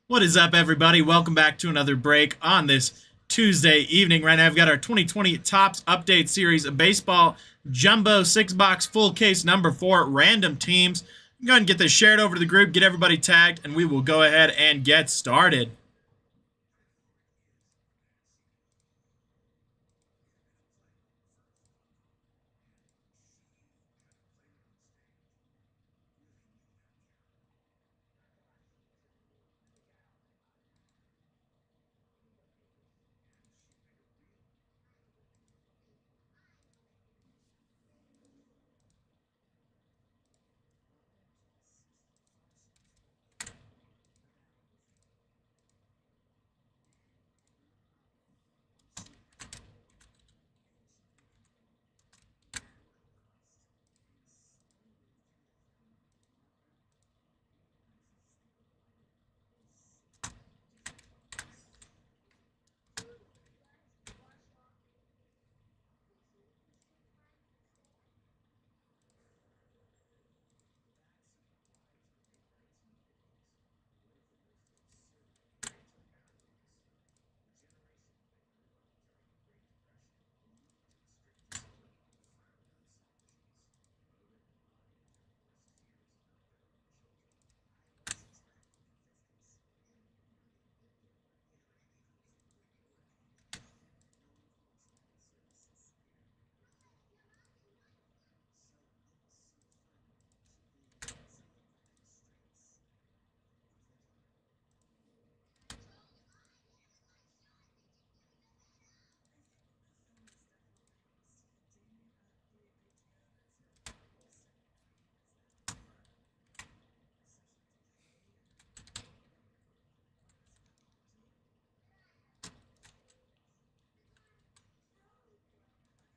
What is up, everybody? Welcome back to another break on this Tuesday evening. Right now, I've got our 2020 Tops Update Series of Baseball Jumbo 6-box full case number 4 random teams. I'm going to get this shared over to the group, get everybody tagged, and we will go ahead and get started.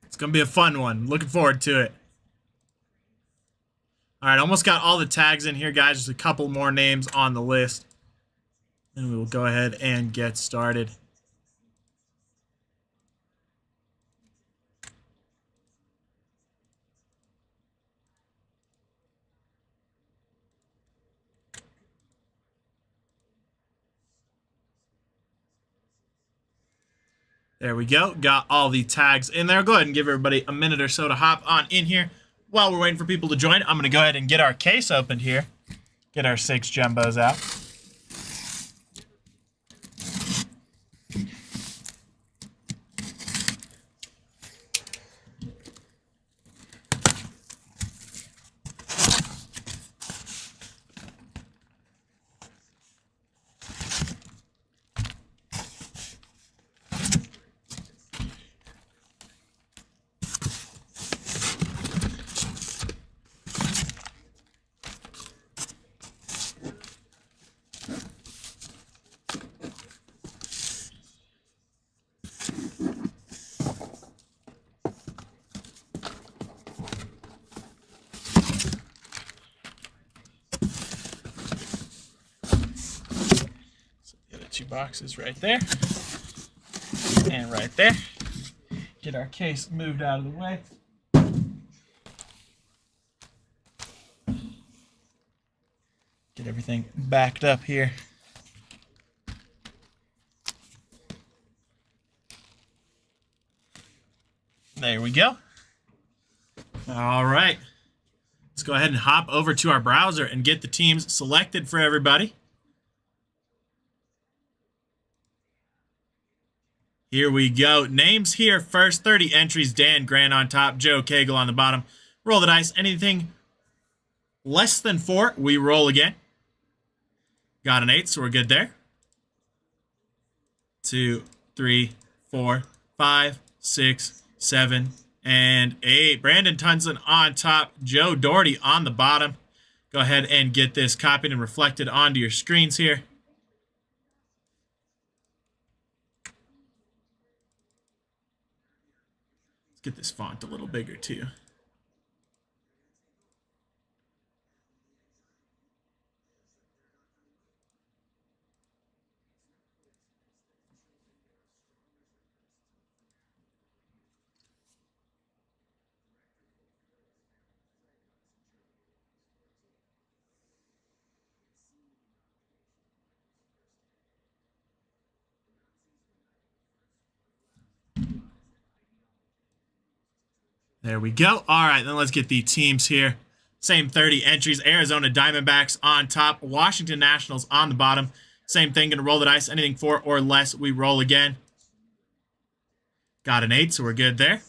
It's going to be a fun one. Looking forward to it. All right, almost got all the tags in here, guys. Just a couple more names on the list. And we will go ahead and get started. There we go. Got all the tags in there. Go ahead and give everybody a minute or so to hop on in here. While we're waiting for people to join, I'm going to go ahead and get our case opened here. Get our 6 jumbos out. Two boxes right there and right there. Get our case moved out of the way. Get everything backed up here. There we go. All right. Let's go ahead and hop over to our browser and get the teams selected for everybody. Here we go. Names here. First 30 entries. Dan Grant on top. Joe Cagle on the bottom. Roll the dice. Anything less than 4, we roll again. Got an 8, so we're good there. 2, 3, 4, 5, 6, 7, and 8. Brandon Tunson on top. Joe Doherty on the bottom. Go ahead and get this copied and reflected onto your screens here. Let's get this font a little bigger too. There we go. All right, then let's get the teams here. Same 30 entries. Arizona Diamondbacks on top. Washington Nationals on the bottom. Same thing. Going to roll the dice. Anything 4 or less, we roll again. Got an 8, so we're good there.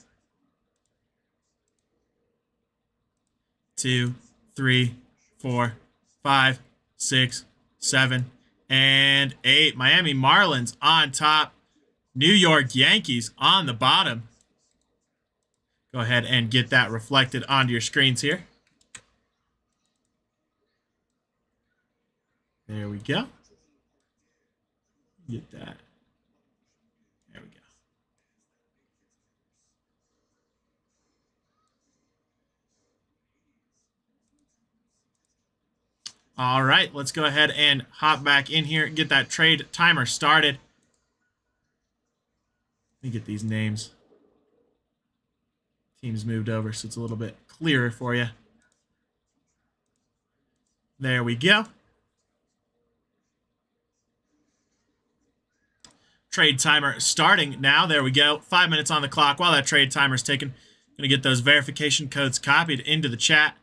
2, 3, 4, 5, 6, 7, and 8. Miami Marlins on top. New York Yankees on the bottom. Go ahead and get that reflected onto your screens here. There we go. Get that. There we go. All right, let's go ahead and hop back in here and get that trade timer started. Let me get these names. Teams moved over, so it's a little bit clearer for you. There we go. Trade timer starting now. There we go. 5 minutes on the clock. While that trade timer is taken, I'm going to get those verification codes copied into the chat.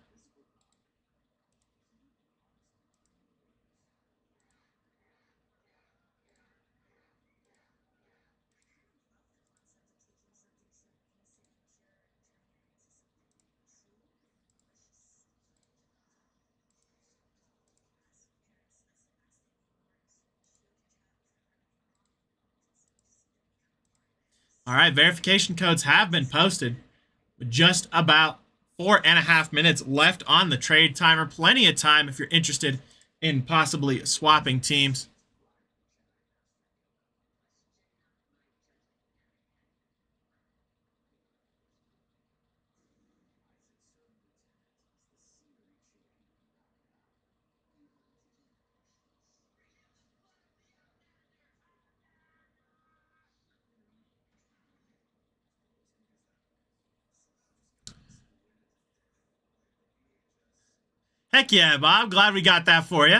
All right, verification codes have been posted. With just about 4.5 minutes left on the trade timer. Plenty of time if you're interested in possibly swapping teams. Heck yeah, Bob. Glad we got that for you.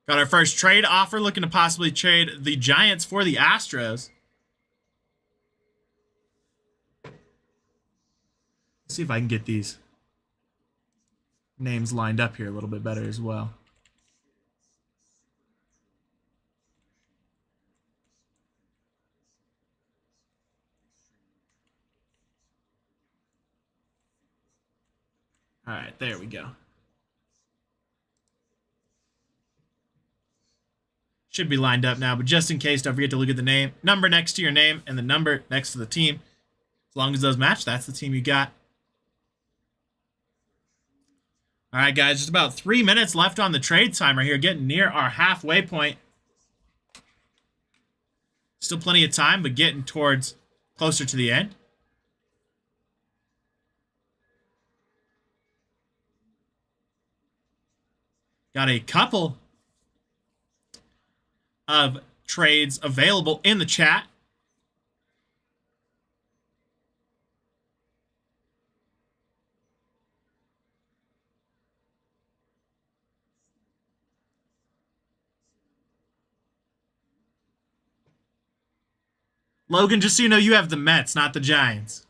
Got our first trade offer, looking to possibly trade the Giants for the Astros. Let's see if I can get these names lined up here a little bit better as well. All right, there we go. Should be lined up now, but just in case, don't forget to look at the number next to your name and the number next to the team. As long as those match, that's the team you got. All right, guys, just about 3 minutes left on the trade timer here, getting near our halfway point. Still plenty of time, but getting towards closer to the end. Got a couple of trades available in the chat. Logan, just so you know, you have the Mets, not the Giants.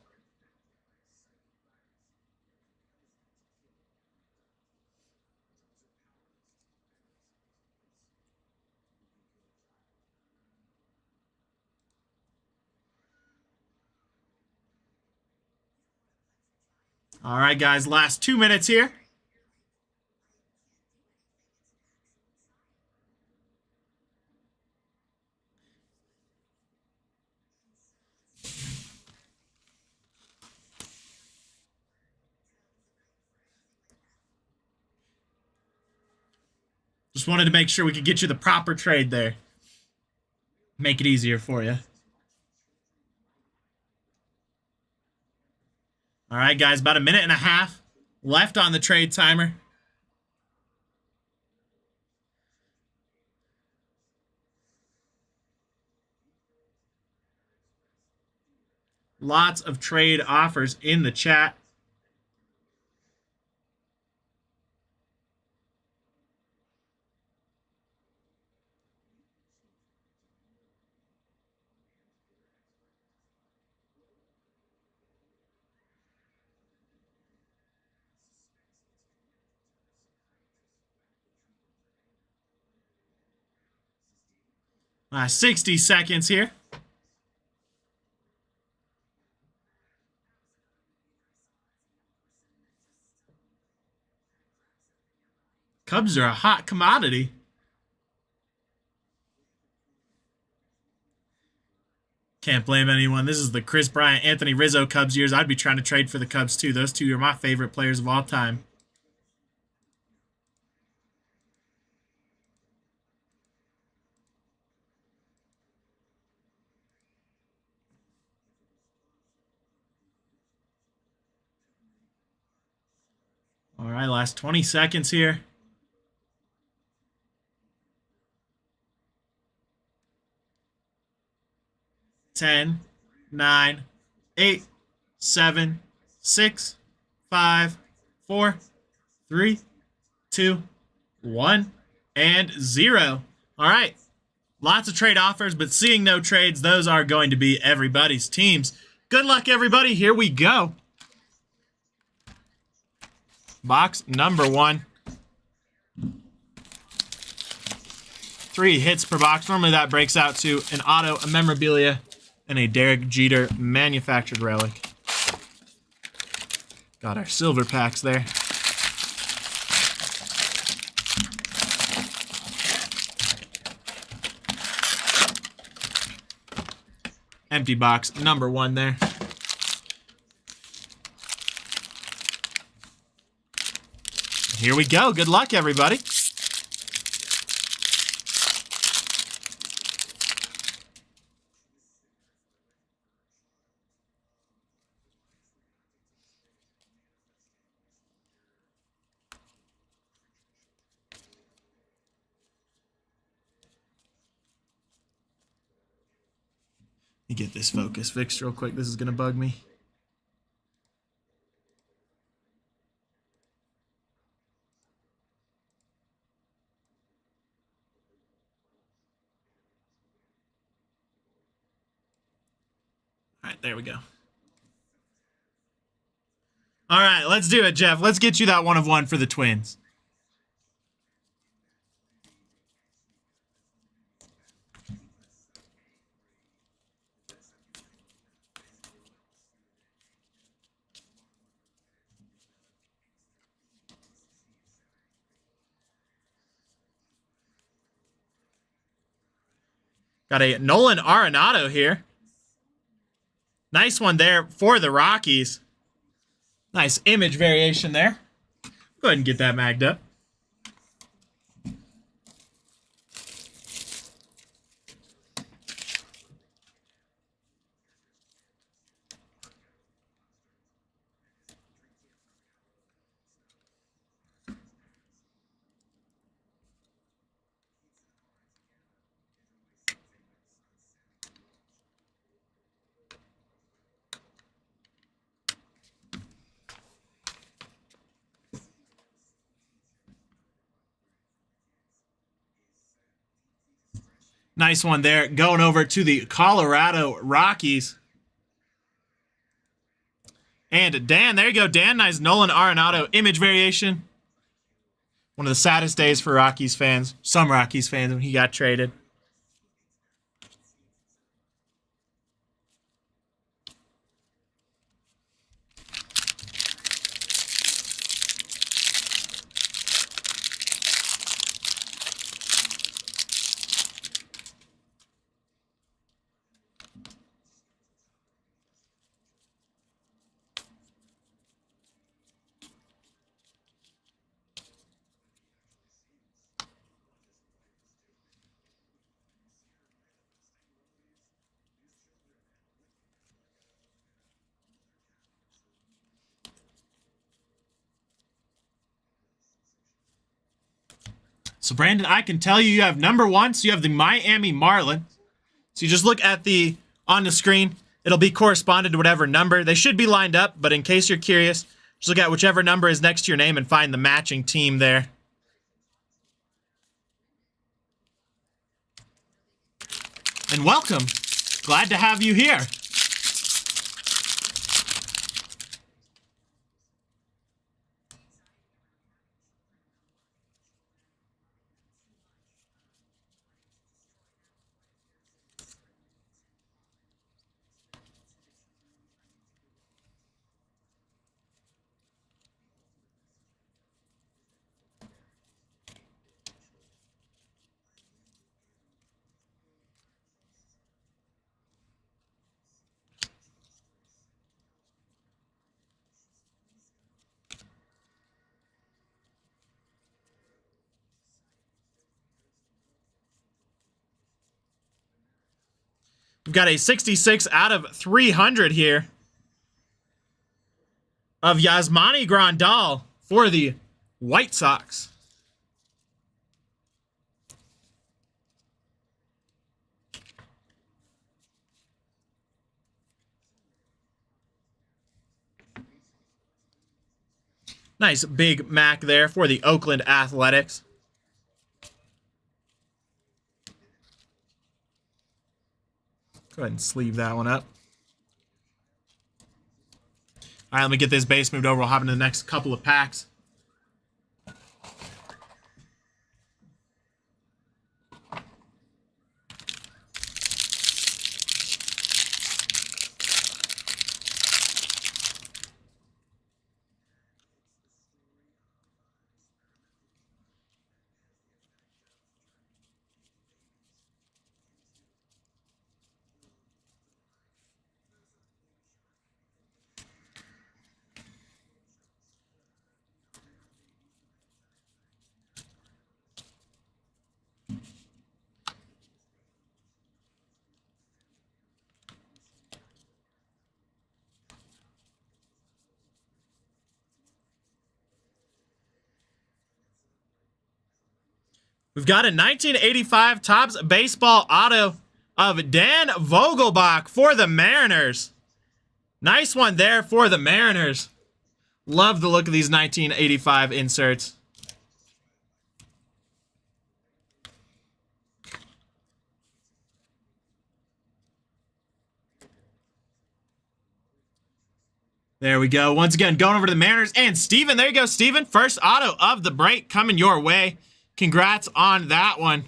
All right, guys, last 2 minutes here. Just wanted to make sure we could get you the proper trade there. Make it easier for you. All right, guys, about 1.5 minutes left on the trade timer. Lots of trade offers in the chat. Last 60 seconds here. Cubs are a hot commodity. Can't blame anyone. This is the Chris Bryant, Anthony Rizzo Cubs years. I'd be trying to trade for the Cubs too. Those two are my favorite players of all time. All right, last 20 seconds here. 10, 9, 8, 7, 6, 5, 4, 3, 2, 1, and 0. All right. Lots of trade offers, but seeing no trades, those are going to be everybody's teams. Good luck, everybody. Here we go. Box number 1. 3 hits per box. Normally that breaks out to an auto, a memorabilia, and a Derek Jeter manufactured relic. Got our silver packs there. Empty box number 1 there. Here we go. Good luck, everybody. Let me get this focus fixed real quick. This is going to bug me. All right, there we go. All right, let's do it, Jeff. Let's get you that 1 of 1 for the Twins. Got a Nolan Arenado here. Nice one there for the Rockies. Nice image variation there. Go ahead and get that magged up. Nice one there. Going over to the Colorado Rockies. And Dan, there you go. Dan, nice Nolan Arenado image variation. One of the saddest days for Rockies fans. Some Rockies fans when he got traded. So, Brandon, I can tell you have number 1. So you have the Miami Marlins. So you just look at on the screen. It'll be corresponded to whatever number. They should be lined up, but in case you're curious, just look at whichever number is next to your name and find the matching team there. And welcome. Glad to have you here. We've got a 66 out of 300 here of Yasmani Grandal for the White Sox. Nice Big Mac there for the Oakland Athletics. Go ahead and sleeve that one up. All right, let me get this base moved over. We'll hop into the next couple of packs. We've got a 1985 Topps Baseball auto of Dan Vogelbach for the Mariners. Nice one there for the Mariners. Love the look of these 1985 inserts. There we go. Once again, going over to the Mariners. And Steven, there you go, Steven. First auto of the break coming your way. Congrats on that one.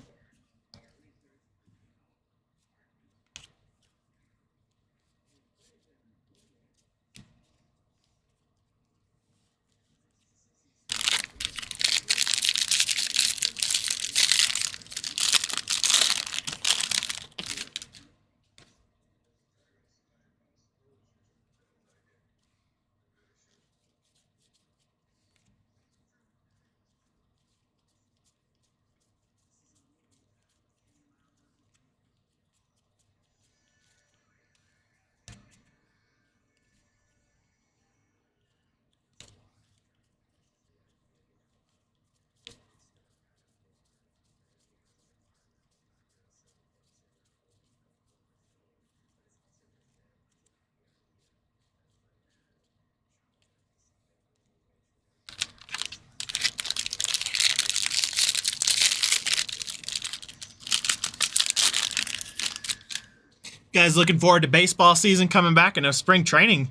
Guys, looking forward to baseball season coming back. I know spring training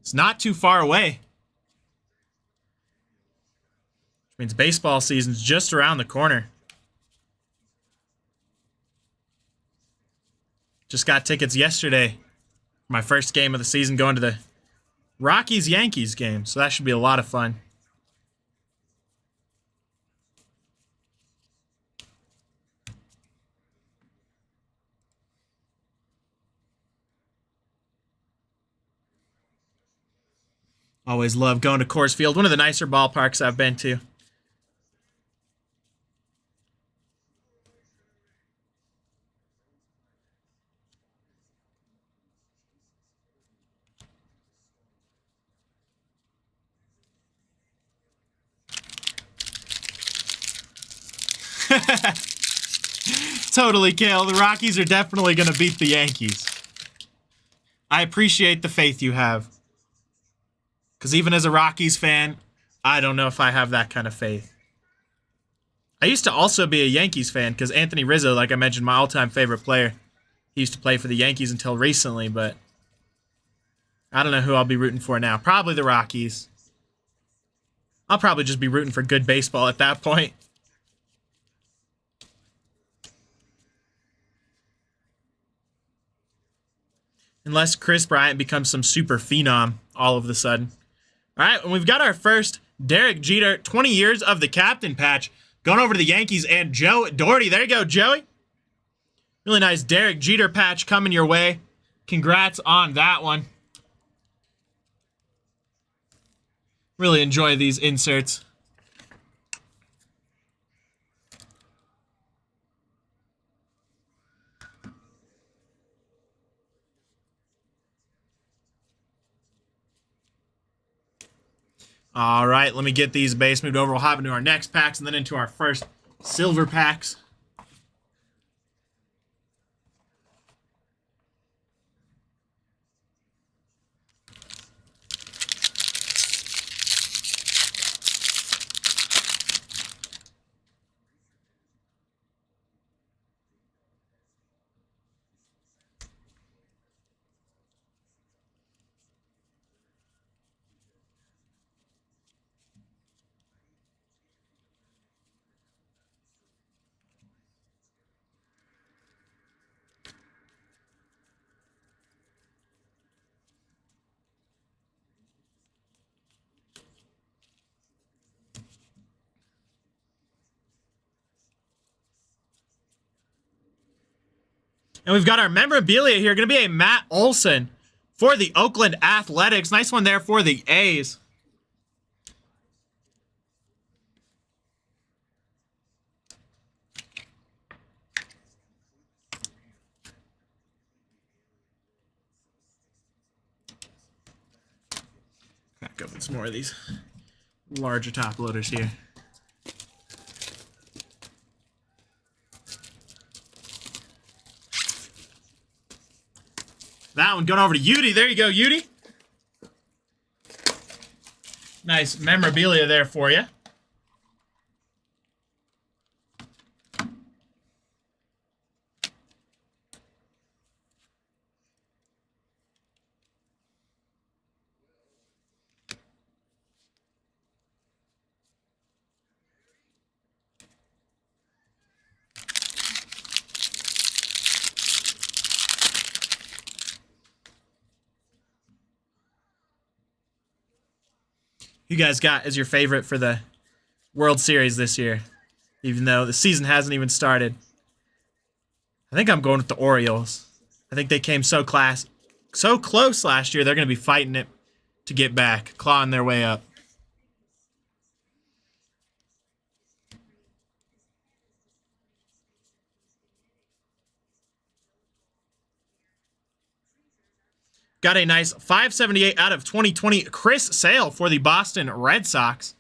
is not too far away. Which means baseball season's just around the corner. Just got tickets yesterday for my first game of the season, going to the Rockies-Yankees game. So that should be a lot of fun. Always love going to Coors Field, one of the nicer ballparks I've been to. Totally, Kale. The Rockies are definitely going to beat the Yankees. I appreciate the faith you have. Because even as a Rockies fan, I don't know if I have that kind of faith. I used to also be a Yankees fan because Anthony Rizzo, like I mentioned, my all-time favorite player. He used to play for the Yankees until recently, but I don't know who I'll be rooting for now. Probably the Rockies. I'll probably just be rooting for good baseball at that point. Unless Chris Bryant becomes some super phenom all of a sudden. All right, and we've got our first Derek Jeter, 20 years of the captain patch, going over to the Yankees and Joe Doherty. There you go, Joey. Really nice Derek Jeter patch coming your way. Congrats on that one. Really enjoy these inserts. All right, let me get these base moved over. We'll hop into our next packs and then into our first silver packs. And we've got our memorabilia here. Going to be a Matt Olson for the Oakland Athletics. Nice one there for the A's. Back up with some more of these larger top loaders here. That one going over to Udi. There you go, Udi. Nice memorabilia there for you. You guys got as your favorite for the World Series this year, even though the season hasn't even started? I think I'm going with the Orioles. I think they came so close last year. They're going to be fighting it to get back, clawing their way up. Got a nice 578 out of 2020 Chris Sale for the Boston Red Sox.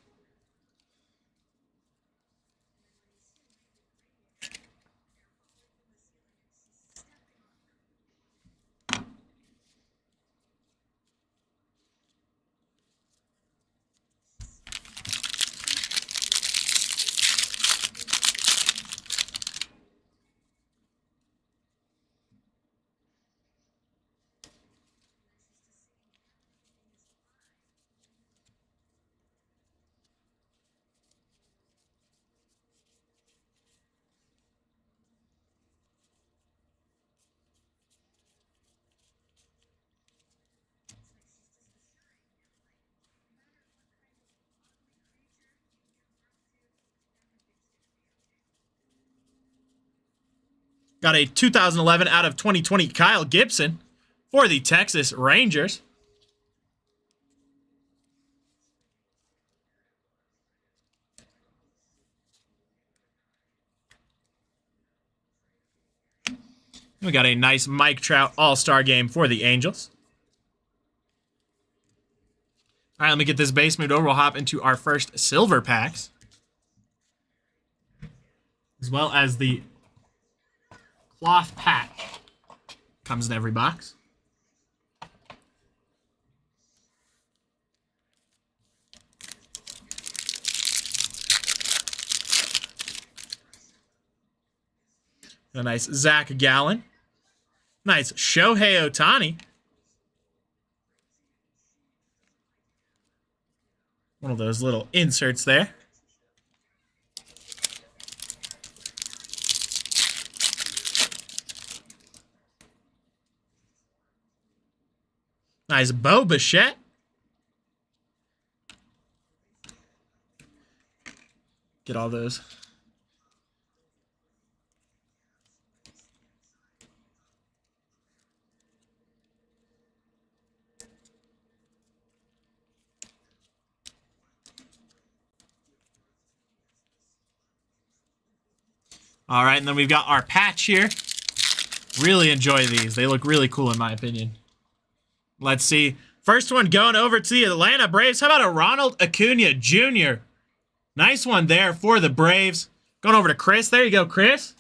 Got a 2011 out of 2020 Kyle Gibson for the Texas Rangers. We got a nice Mike Trout All-Star game for the Angels. All right, let me get this base moved over. We'll hop into our first silver packs, as well as the cloth patch. Comes in every box. A nice Zach Gallen. Nice Shohei Ohtani. One of those little inserts there. Nice Bo Bichette. Get all those. All right, and then we've got our patch here. Really enjoy these. They look really cool in my opinion. Let's see. First one going over to the Atlanta Braves. How about a Ronald Acuna Jr.? Nice one there for the Braves. Going over to Chris. There you go, Chris.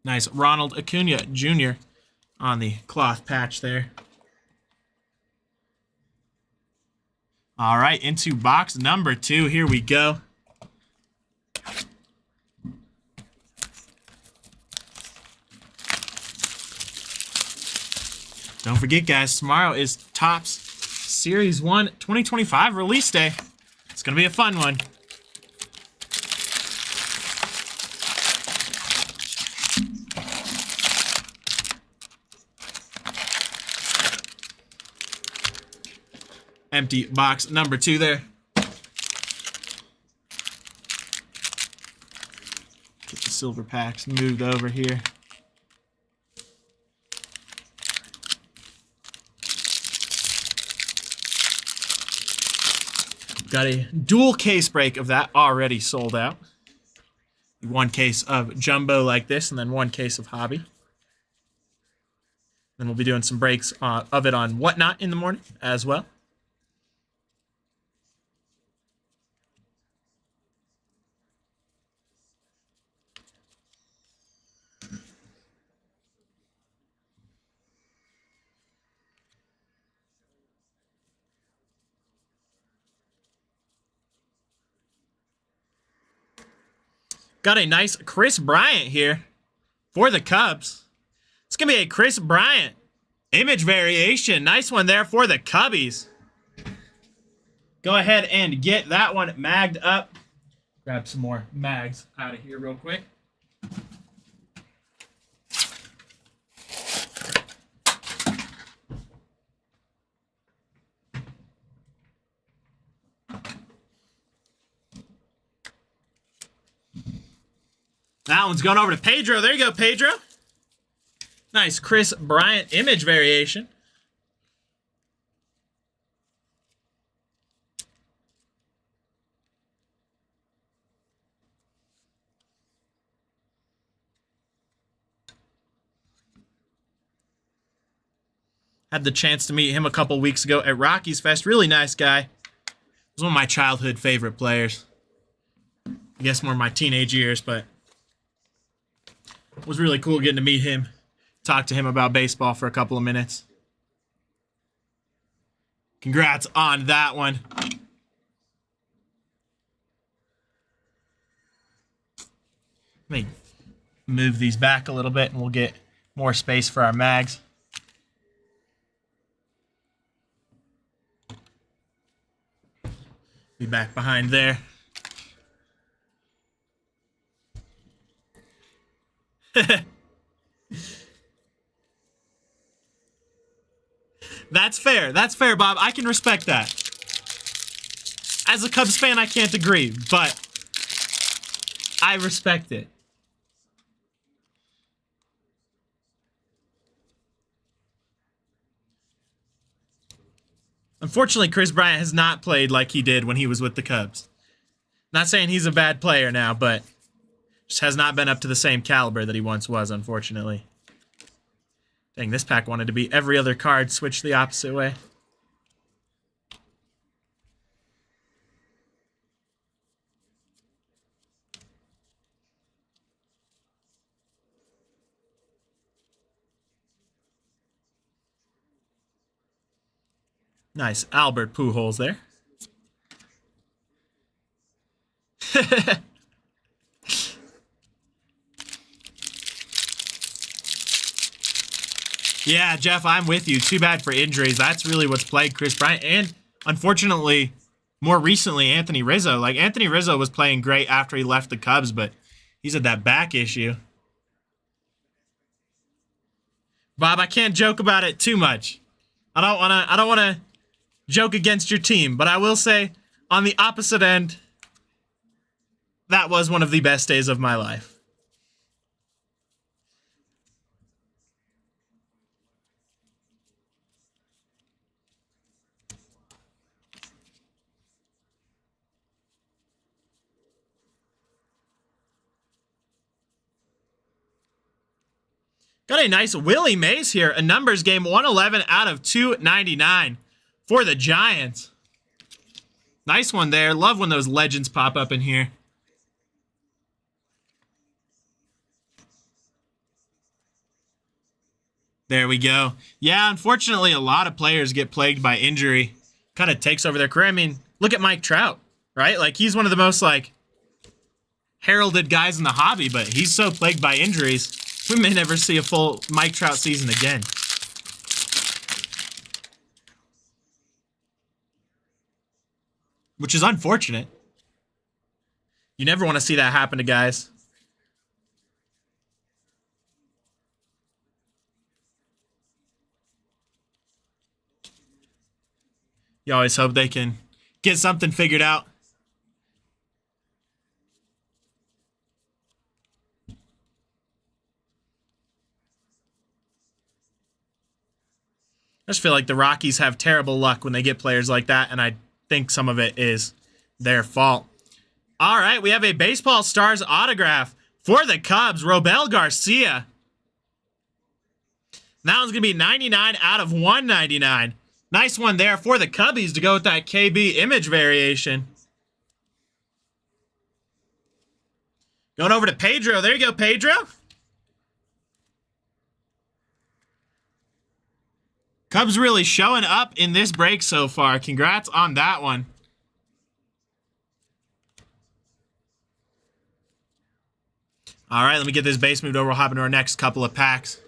Nice Ronald Acuna Jr. on the cloth patch there. All right, into box number 2. Here we go. Don't forget, guys, tomorrow is Topps Series 1 2025 release day. It's going to be a fun one. Empty box number 2 there. Get the silver packs moved over here. Got a dual case break of that already sold out. 1 case of jumbo like this, and then 1 case of hobby. Then we'll be doing some breaks of it on Whatnot in the morning as well. Got a nice Kris Bryant here for the Cubs. It's going to be a Kris Bryant image variation. Nice one there for the Cubbies. Go ahead and get that one magged up. Grab some more mags out of here real quick. That one's going over to Pedro. There you go, Pedro. Nice Kris Bryant image variation. Had the chance to meet him a couple weeks ago at Rockies Fest. Really nice guy. Was one of my childhood favorite players. I guess more my teenage years, but it was really cool getting to meet him, talk to him about baseball for a couple of minutes. Congrats on that one. Let me move these back a little bit and we'll get more space for our mags. Be back behind there. That's fair. That's fair, Bob. I can respect that. As a Cubs fan, I can't agree, but I respect it. Unfortunately, Kris Bryant has not played like he did when he was with the Cubs. Not saying he's a bad player now, but just has not been up to the same caliber that he once was, unfortunately. Dang, this pack wanted to be every other card switched the opposite way. Nice Albert Pujols there. Yeah, Jeff, I'm with you. Too bad for injuries. That's really what's plagued Kris Bryant. And, unfortunately, more recently, Anthony Rizzo. Like, Anthony Rizzo was playing great after he left the Cubs, but he's had that back issue. Bob, I can't joke about it too much. I don't wanna joke against your team, but I will say, on the opposite end, that was one of the best days of my life. Got a nice Willie Mays here. A numbers game, 111 out of 299 for the Giants. Nice one there. Love when those legends pop up in here. There we go. Yeah, unfortunately, a lot of players get plagued by injury. Kind of takes over their career. I mean, look at Mike Trout, right? Like, he's one of the most, like, heralded guys in the hobby, but he's so plagued by injuries, we may never see a full Mike Trout season again. Which is unfortunate. You never want to see that happen to guys. You always hope they can get something figured out. I just feel like the Rockies have terrible luck when they get players like that, and I think some of it is their fault. All right, we have a Baseball Stars autograph for the Cubs, Robel Garcia. That one's going to be 99 out of 199. Nice one there for the Cubbies to go with that KB image variation. Going over to Pedro. There you go, Pedro. Cubs really showing up in this break so far. Congrats on that one. All right, let me get this base moved over. We'll hop into our next couple of packs.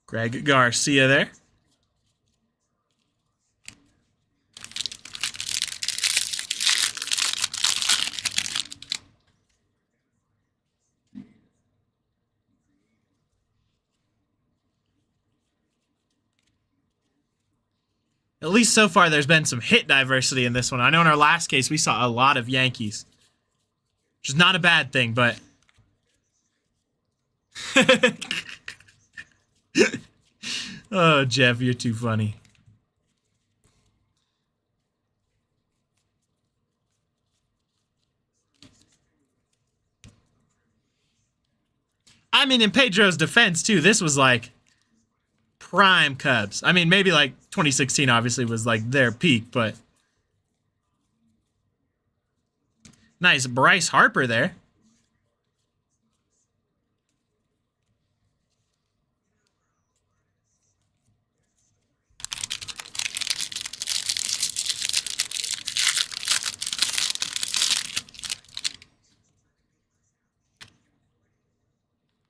Greg Garcia there. At least so far, there's been some hit diversity in this one. I know in our last case, we saw a lot of Yankees, which is not a bad thing, but... Oh, Jeff, you're too funny. I mean, in Pedro's defense, too, this was like prime Cubs. I mean, maybe like 2016 obviously was like their peak, but nice Bryce Harper there.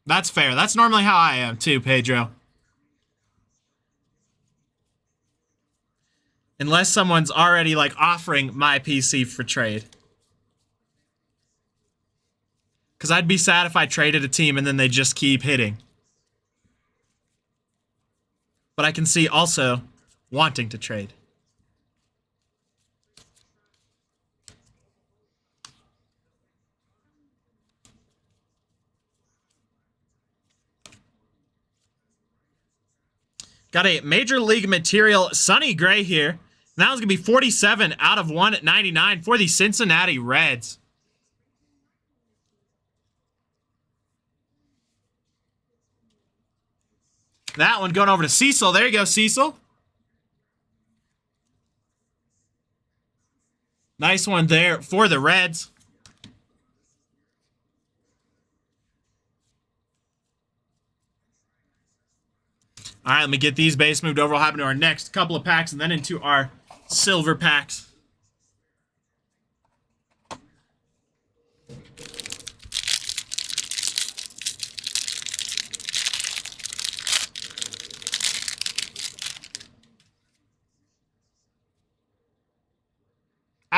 That's fair. That's normally how I am too, Pedro. Unless someone's already like offering my PC for trade. Because I'd be sad if I traded a team and then they just keep hitting. But I can see also wanting to trade. Got a Major League Material Sonny Gray here. And that was going to be 47 out of 199 for the Cincinnati Reds. That one going over to Cecil. There you go, Cecil. Nice one there for the Reds. All right, let me get these base moved over. We'll hop into our next couple of packs and then into our silver packs.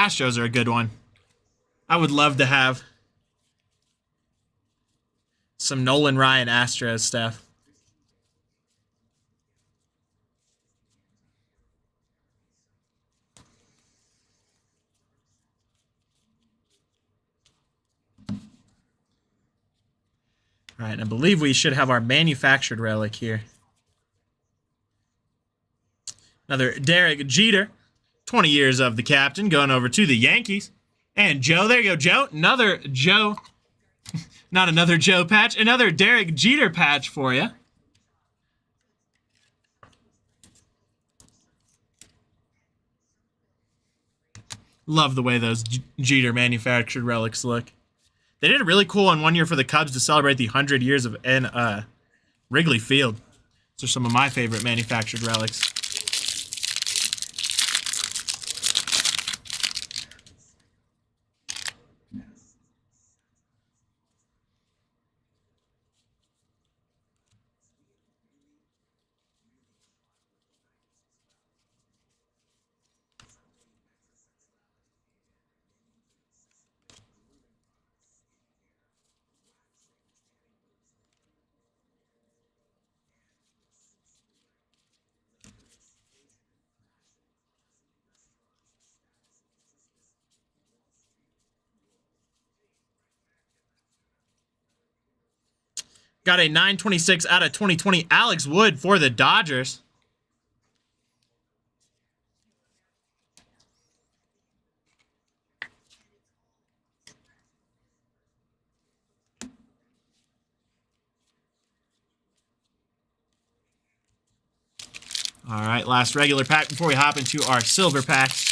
Astros are a good one. I would love to have some Nolan Ryan Astros stuff. All right, I believe we should have our manufactured relic here. Another Derek Jeter, 20 years of the captain, going over to the Yankees. And Joe, there you go, Joe. Another Joe, not another Joe patch, another Derek Jeter patch for you. Love the way those Jeter manufactured relics look. They did a really cool one 1 year for the Cubs to celebrate the 100 years of Wrigley Field. Those are some of my favorite manufactured relics. Got a 926 out of 2020 Alex Wood for the Dodgers. All right, last regular pack before we hop into our silver packs.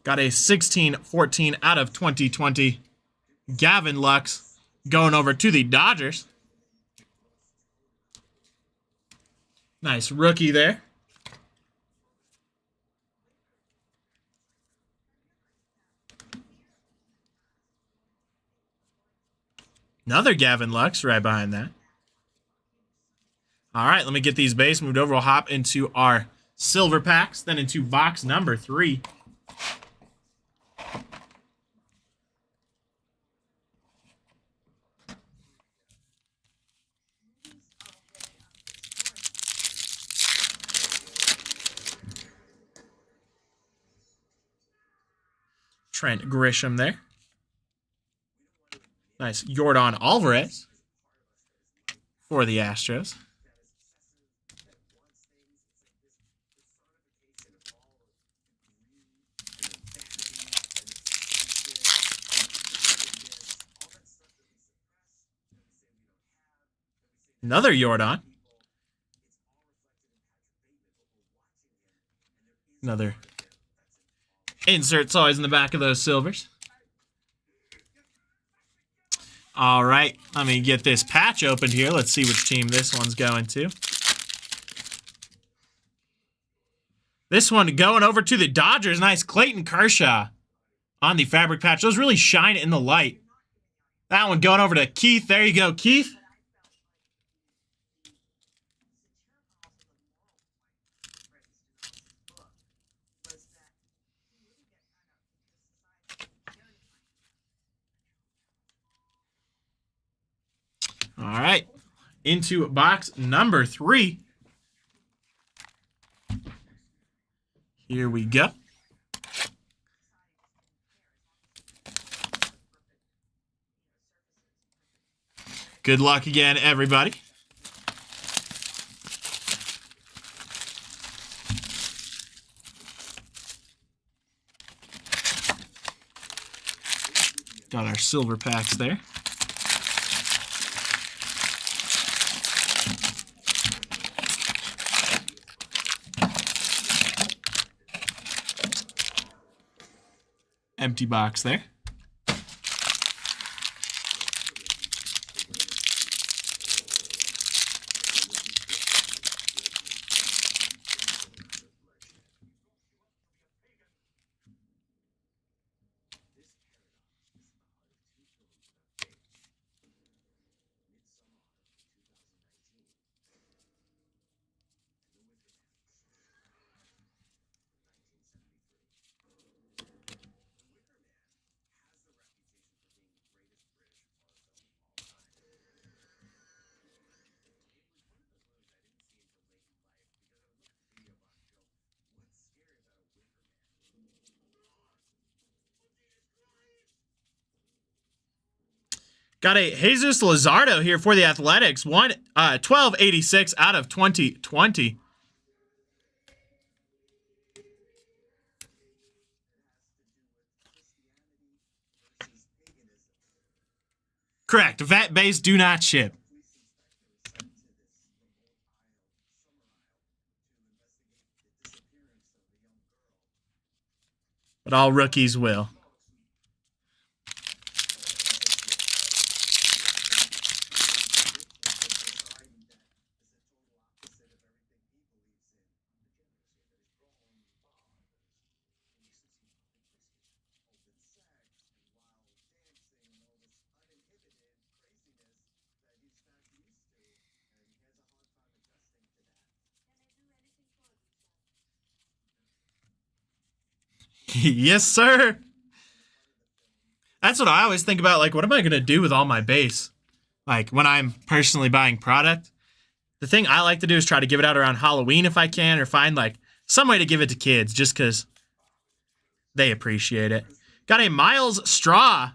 Got a 16-14 out of 2020. Gavin Lux going over to the Dodgers. Nice rookie there. Another Gavin Lux right behind that. All right, let me get these base moved over. We'll hop into our silver packs, then into box number 3. Trent Grisham there. Nice Yordan Alvarez for the Astros. Another Yordan. Another inserts always in the back of those silvers. All right, let me get this patch opened here. Let's see which team this one's going to. This one going over to the Dodgers. Nice Clayton Kershaw on the fabric patch. Those really shine in the light. That one going over to Keith. There you go, Keith. All right, into box number 3. Here we go. Good luck again, everybody. Got our silver packs there. Empty box there. Got a Jesus Luzardo here for the Athletics. 1286 out of 2020. Correct. Vet base do not ship. But all rookies will. Yes, sir. That's what I always think about. Like, what am I going to do with all my base? Like, when I'm personally buying product, the thing I like to do is try to give it out around Halloween if I can, or find, like, some way to give it to kids just because they appreciate it. Got a Miles Straw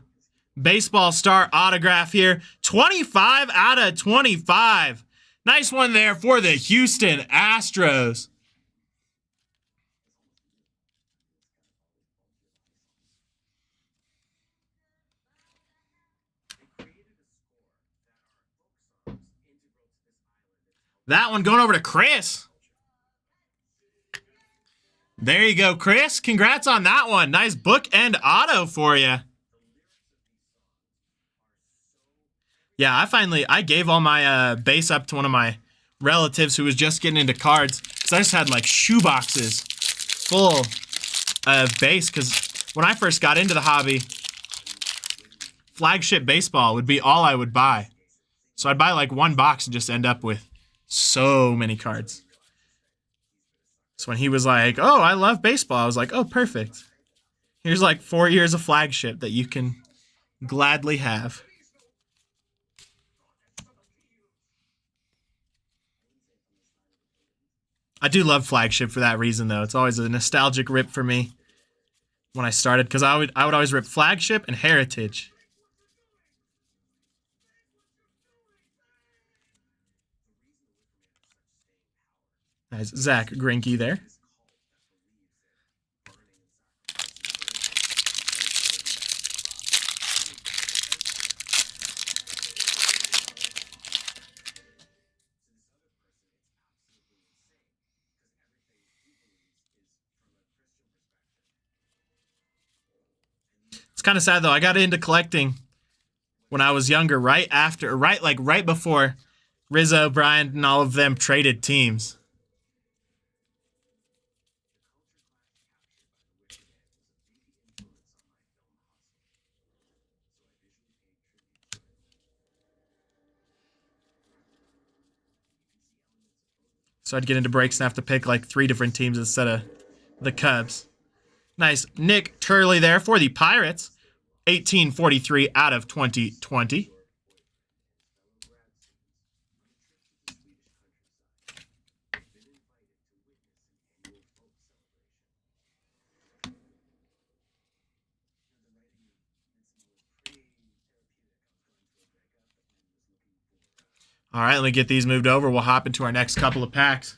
baseball star autograph here. 25 out of 25. Nice one there for the Houston Astros. That one going over to Chris. There you go, Chris. Congrats on that one. Nice bookend auto for you. Yeah, I gave all my base up to one of my relatives who was just getting into cards. So I just had like shoe boxes full of base because when I first got into the hobby, flagship baseball would be all I would buy. So I'd buy like one box and just end up with so many cards. So when he was like, oh, I love baseball, I was like, oh, perfect. Here's like 4 years of flagship that you can gladly have. I do love flagship for that reason, though. It's always a nostalgic rip for me when I started, because I would always rip flagship and heritage. Nice, Zach Greinke there. It's kind of sad though. I got into collecting when I was younger, right before Rizzo, Bryant, and all of them traded teams. So I'd get into breaks and have to pick like 3 different teams instead of the Cubs. Nice Nick Turley there for the Pirates. 1843 out of 2020. All right, let me get these moved over. We'll hop into our next couple of packs.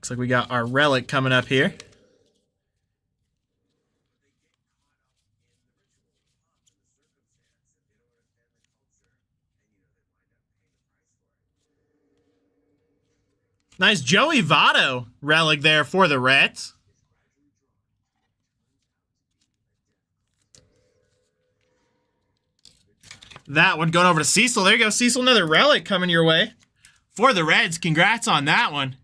Looks like we got our relic coming up here. Nice Joey Votto relic there for the Reds. That one going over to Cecil. There you go, Cecil. Another relic coming your way for the Reds. Congrats on that one.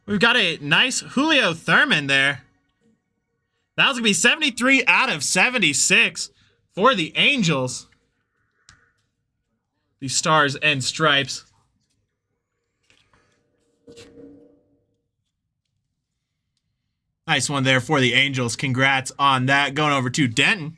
We've got a nice Julio Thurman there. That was going to be 73 out of 76 for the Angels. The Stars and Stripes. Nice one there for the Angels. Congrats on that. Going over to Denton.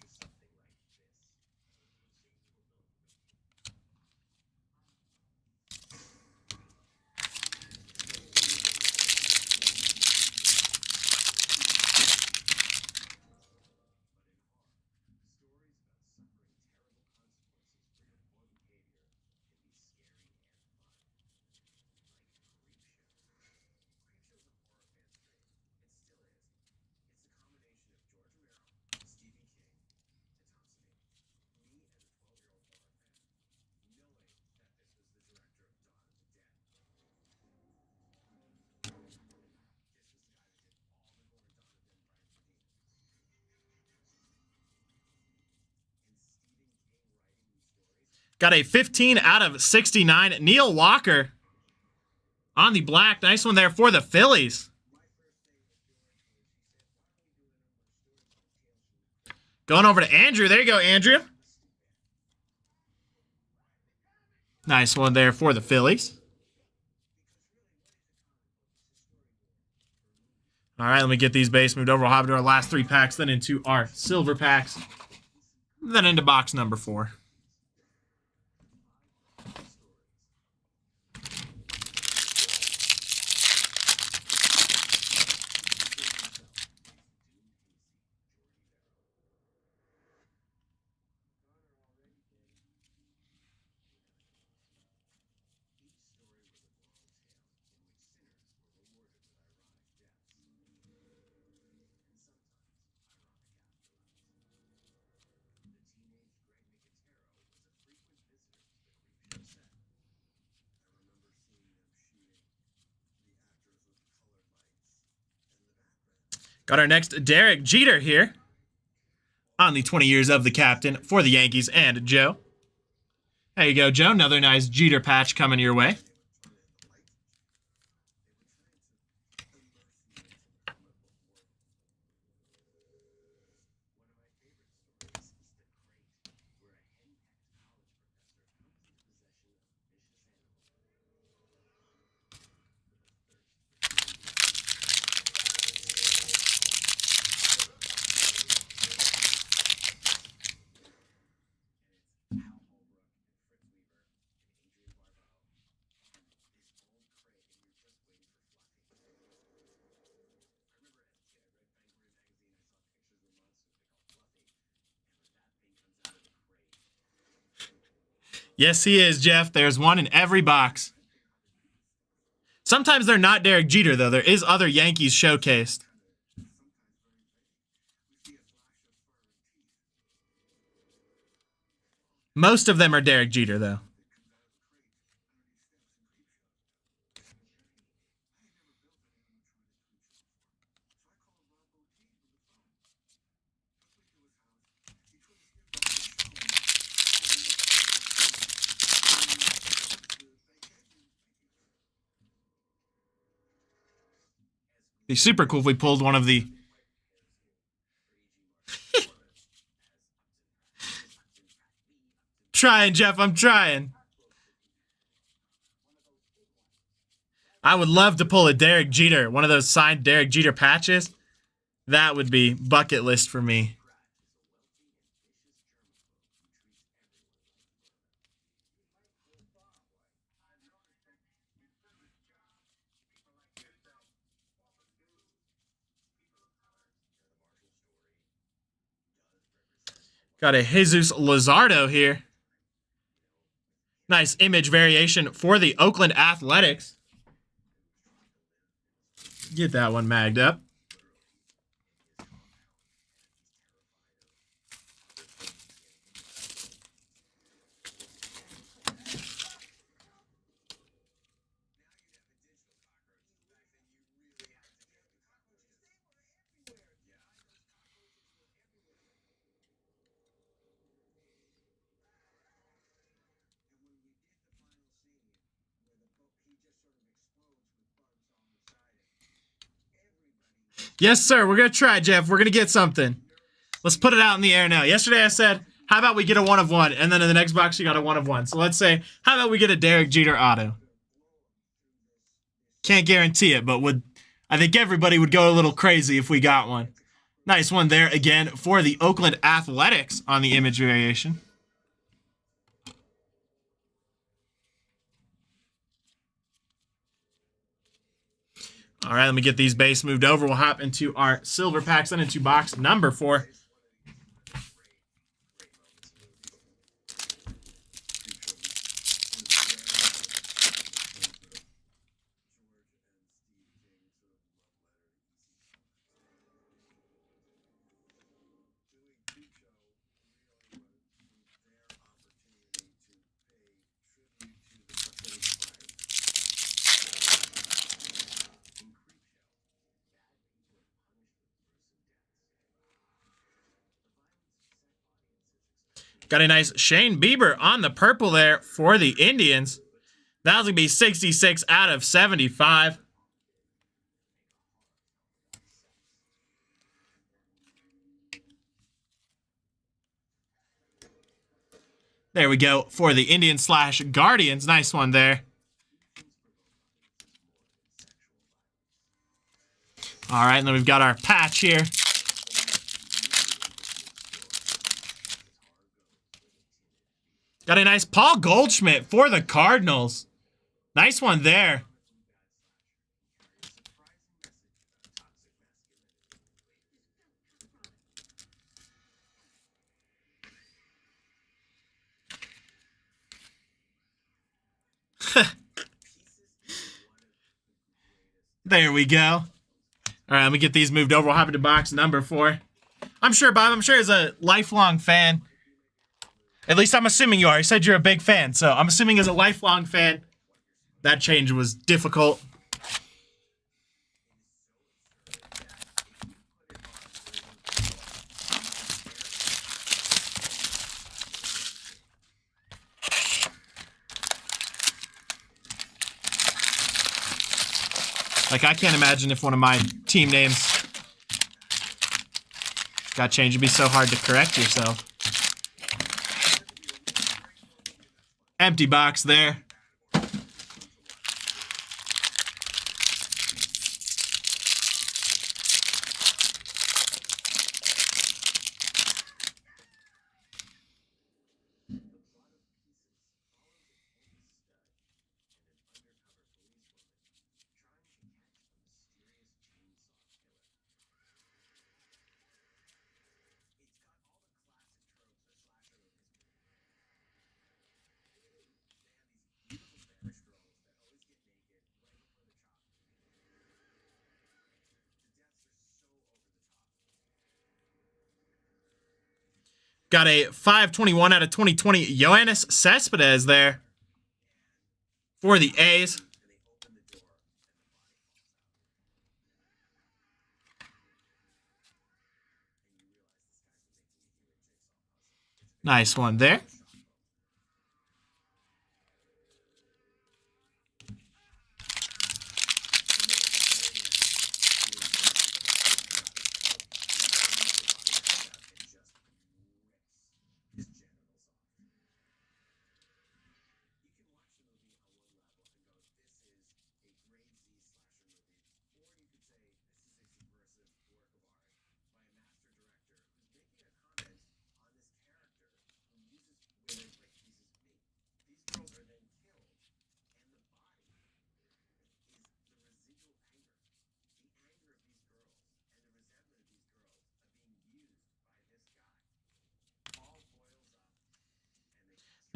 Got a 15 out of 69. Neil Walker on the black. Nice one there for the Phillies. Going over to Andrew. There you go, Andrew. Nice one there for the Phillies. All right, let me get these base moved over. We'll hop into our last 3 packs, then into our silver packs, then into box number 4. Got our next Derek Jeter here on the 20 years of the captain for the Yankees and Joe. There you go, Joe. Another nice Jeter patch coming your way. Yes, he is, Jeff. There's one in every box. Sometimes they're not Derek Jeter, though. There is other Yankees showcased. Most of them are Derek Jeter, though. Be super cool if we pulled one of the... Trying, Jeff, I'm trying. I would love to pull a Derek Jeter, one of those signed Derek Jeter patches. That would be bucket list for me. Got a Jesus Luzardo here. Nice image variation for the Oakland Athletics. Get that one magged up. Yes, sir. We're going to try, Jeff. We're going to get something. Let's put it out in the air now. Yesterday I said, how about we get a 1 of 1? And then in the next box, you got a 1 of 1. So let's say, how about we get a Derek Jeter auto? Can't guarantee it, but I think everybody would go a little crazy if we got one. Nice one there again for the Oakland Athletics on the image variation. All right, let me get these base moved over. We'll hop into our silver packs and into box number 4. Got a nice Shane Bieber on the purple there for the Indians. That was going to be 66 out of 75. There we go for the Indians / Guardians. Nice one there. All right, and then we've got our patch here. Got a nice Paul Goldschmidt for the Cardinals. Nice one there. There we go. All right, let me get these moved over. We'll hop into box number 4. I'm sure, Bob, I'm sure as a lifelong fan, at least I'm assuming you are. You said you're a big fan, so I'm assuming as a lifelong fan, that change was difficult. Like, I can't imagine if one of my team names got changed. It'd be so hard to correct yourself. Empty box there. Got a 521 out of 2020 Yoenis Cespedes there for the A's. Nice one there.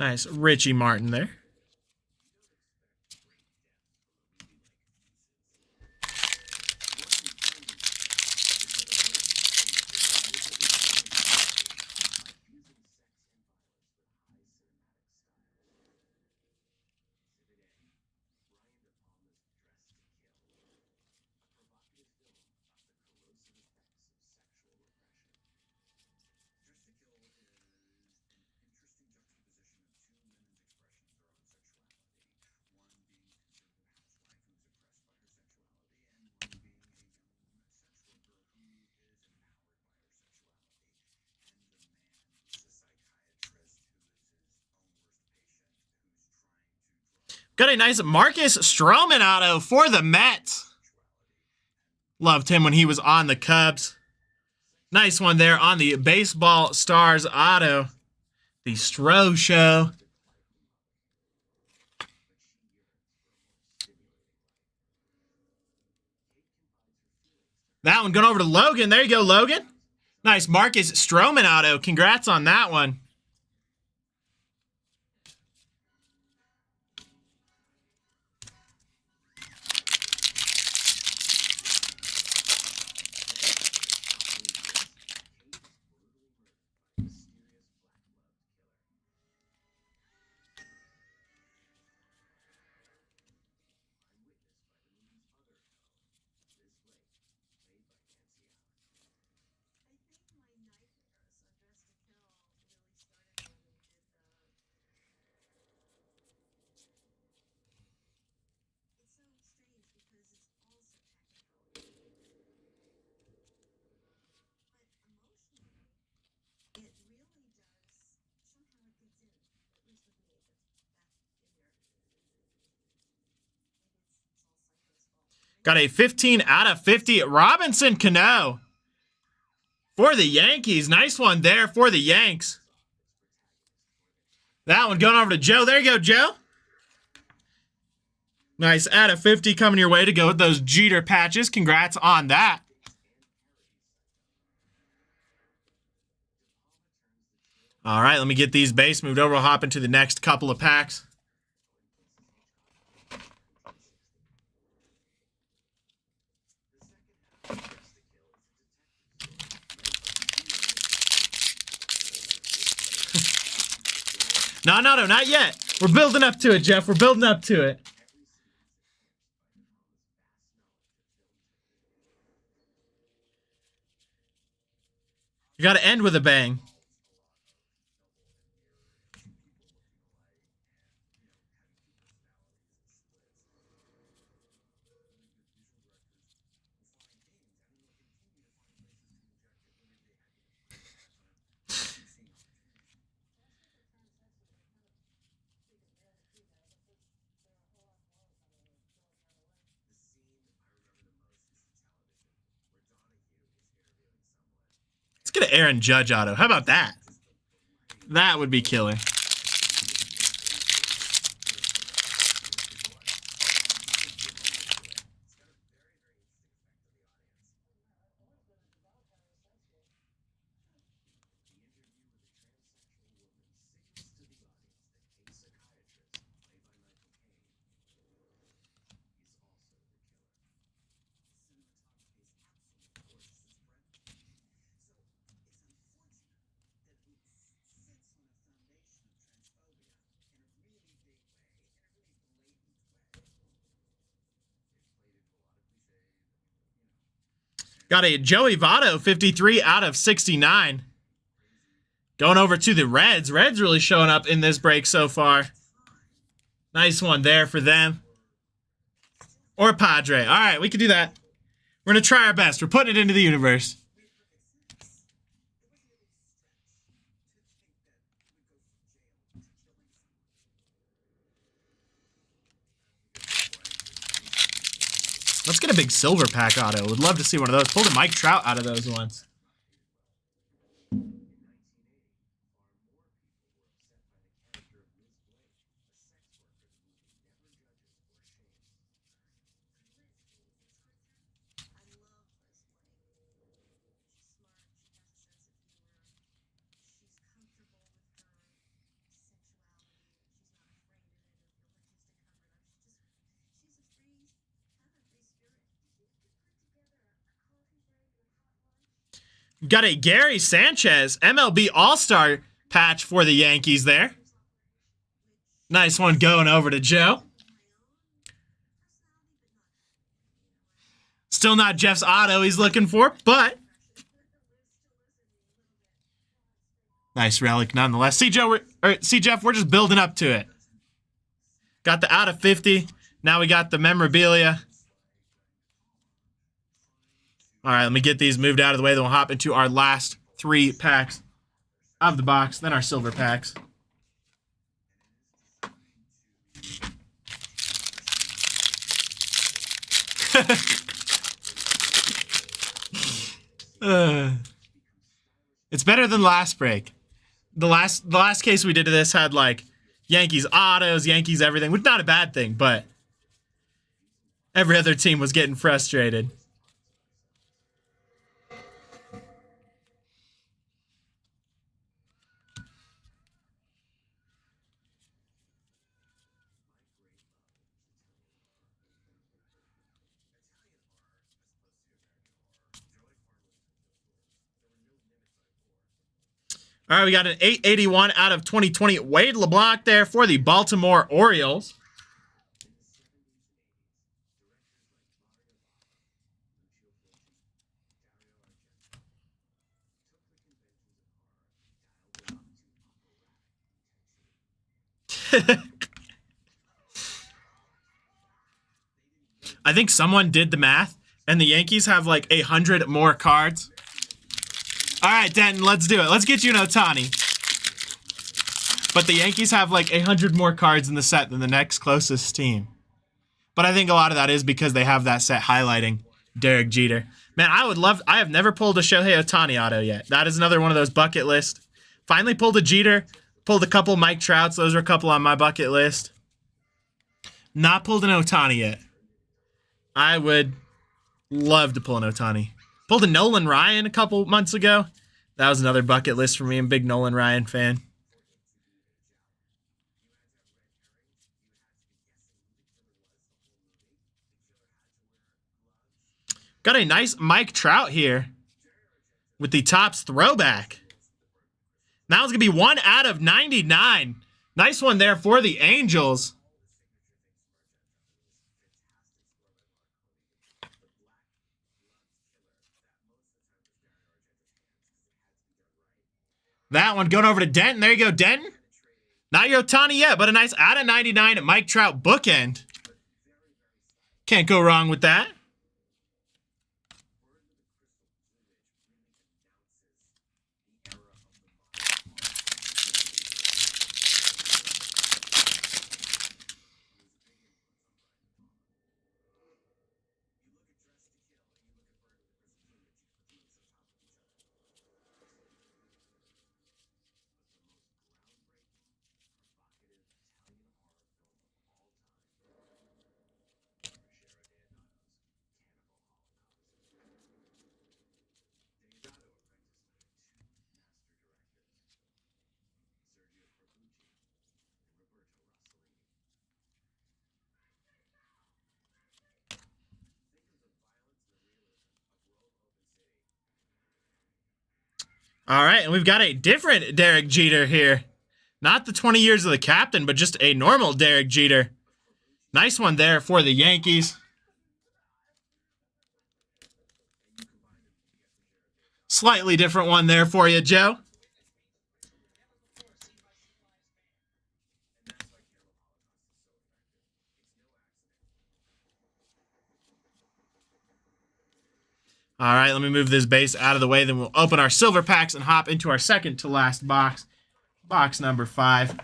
Nice Richie Martin there. Got a nice Marcus Stroman auto for the Mets. Loved him when he was on the Cubs. Nice one there on the Baseball Stars auto. The Stro Show. That one going over to Logan. There you go, Logan. Nice Marcus Stroman auto. Congrats on that one. Got a 15 out of 50 Robinson Cano for the Yankees. Nice one there for the Yanks. That one going over to Joe. There you go, Joe. Nice out of 50 coming your way to go with those Jeter patches. Congrats on that. All right, let me get these base moved over. We'll hop into the next couple of packs. No, not yet. We're building up to it, Jeff. We're building up to it. You got to end with a bang. Let's get an Aaron Judge auto. How about that? That would be killer. Got a Joey Votto, 53 out of 69. Going over to the Reds. Reds really showing up in this break so far. Nice one there for them. Or Padre. All right, we can do that. We're going to try our best. We're putting it into the universe. Let's get a big silver pack auto. Would love to see one of those. Pulled a Mike Trout out of those ones. Got a Gary Sanchez MLB All-Star patch for the Yankees there. Nice one going over to Joe. Still not Jeff's auto he's looking for, but nice relic nonetheless. See, Jeff, we're just building up to it. Got the out of 50. Now we got the memorabilia. All right, let me get these moved out of the way. Then we'll hop into our last 3 packs of the box, then our silver packs. It's better than last break. The last case we did to this had like Yankees autos, Yankees everything, which is not a bad thing, but every other team was getting frustrated. All right, we got an 881 out of 2020 Wade LeBlanc there for the Baltimore Orioles. I think someone did the math, and the Yankees have like 100 more cards. All right, Denton, let's do it. Let's get you an Ohtani. But the Yankees have like 100 more cards in the set than the next closest team. But I think a lot of that is because they have that set highlighting Derek Jeter. Man, I have never pulled a Shohei Ohtani auto yet. That is another one of those bucket list. Finally pulled a Jeter, pulled a couple Mike Trouts. Those are a couple on my bucket list. Not pulled an Ohtani yet. I would love to pull an Ohtani. Pulled a Nolan Ryan a couple months ago. That was another bucket list for me. I'm a big Nolan Ryan fan. Got a nice Mike Trout here with the Topps throwback. Now it's going to be 1 out of 99. Nice one there for the Angels. That one going over to Denton. There you go, Denton. Not your Ohtani yet, but a nice out of 99 at Mike Trout bookend. Can't go wrong with that. All right, and we've got a different Derek Jeter here. Not the 20 years of the captain, but just a normal Derek Jeter. Nice one there for the Yankees. Slightly different one there for you, Joe. All right, let me move this base out of the way. Then we'll open our silver packs and hop into our second to last box. Box number 5.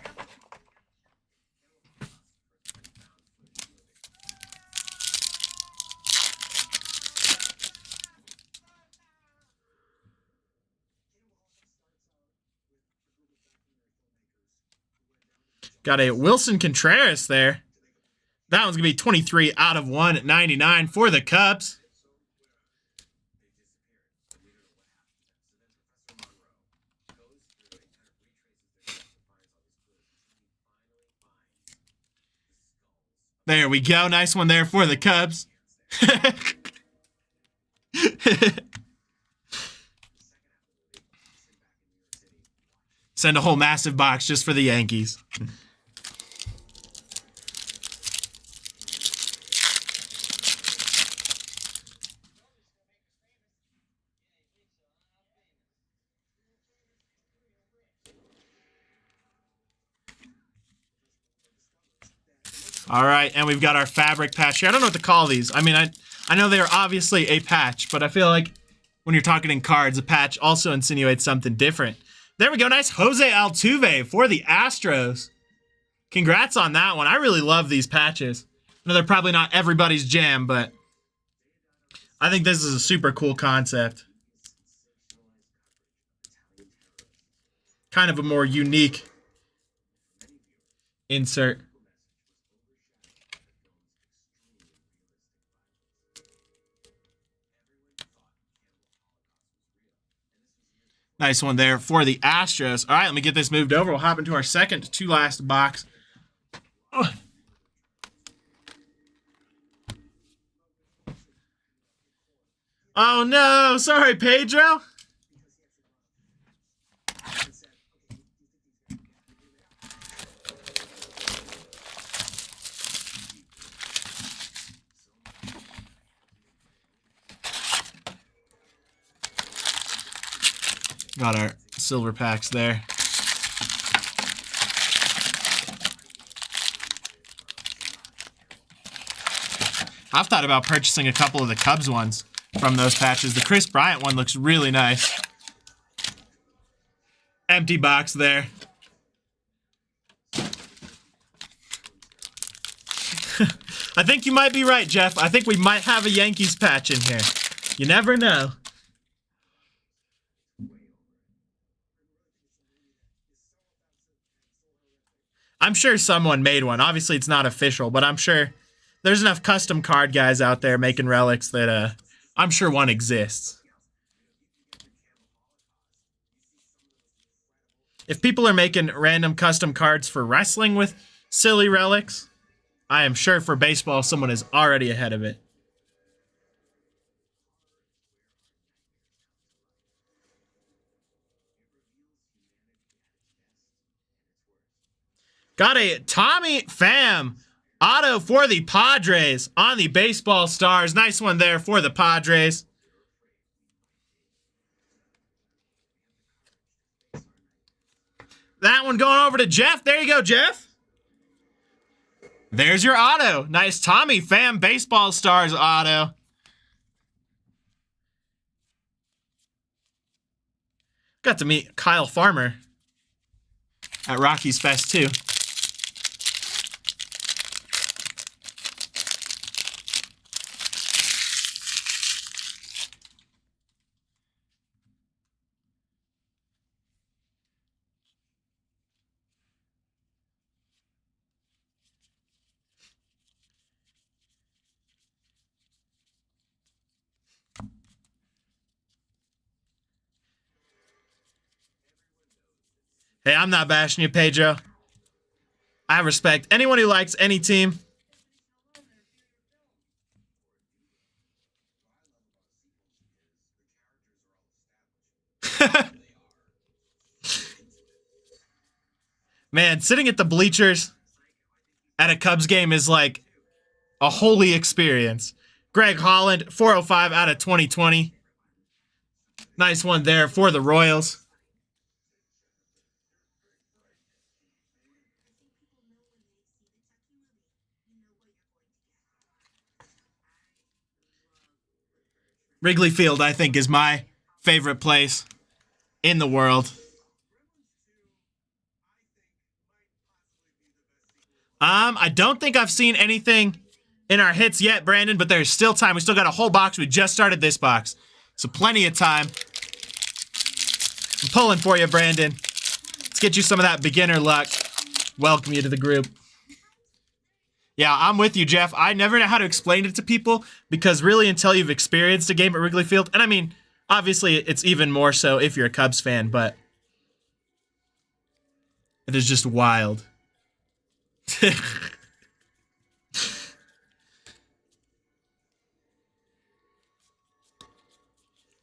Got a Wilson Contreras there. That one's going to be 23 out of 199 for the Cubs. There we go. Nice one there for the Cubs. Send a whole massive box just for the Yankees. All right, and we've got our fabric patch here. I don't know what to call these. I mean, I know they are obviously a patch, but I feel like when you're talking in cards, a patch also insinuates something different. There we go. Nice Jose Altuve for the Astros. Congrats on that one. I really love these patches. I know they're probably not everybody's jam, but I think this is a super cool concept. Kind of a more unique insert. Nice one there for the Astros. All right, let me get this moved over. We'll hop into our second to last box. Oh no, sorry, Pedro. Got our silver packs there. I've thought about purchasing a couple of the Cubs ones from those patches. The Chris Bryant one looks really nice. Empty box there. I think you might be right, Jeff. I think we might have a Yankees patch in here. You never know. I'm sure someone made one. Obviously, it's not official, but I'm sure there's enough custom card guys out there making relics that I'm sure one exists. If people are making random custom cards for wrestling with silly relics, I am sure for baseball someone is already ahead of it. Got a Tommy Pham auto for the Padres on the Baseball Stars. Nice one there for the Padres. That one going over to Jeff. There you go, Jeff. There's your auto. Nice Tommy Pham Baseball Stars auto. Got to meet Kyle Farmer at Rockies Fest too. Hey, I'm not bashing you, Pedro. I respect anyone who likes any team. Man, sitting at the bleachers at a Cubs game is like a holy experience. Greg Holland, 405 out of 2020. Nice one there for the Royals. Wrigley Field, I think, is my favorite place in the world. I don't think I've seen anything in our hits yet, Brandon, but there's still time. We still got a whole box. We just started this box, so plenty of time. I'm pulling for you, Brandon. Let's get you some of that beginner luck. Welcome you to the group. Yeah, I'm with you, Jeff. I never know how to explain it to people because really until you've experienced a game at Wrigley Field, and I mean, obviously it's even more so if you're a Cubs fan, but it is just wild.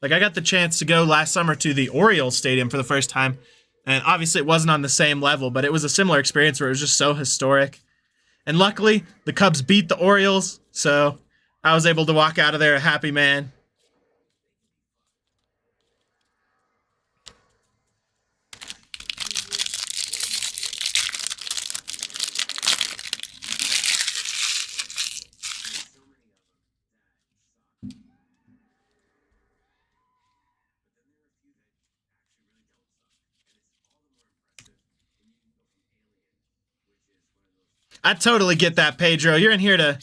Like, I got the chance to go last summer to the Orioles Stadium for the first time. And obviously it wasn't on the same level, but it was a similar experience where it was just so historic. And luckily, the Cubs beat the Orioles, so I was able to walk out of there a happy man. I totally get that, Pedro. You're in here to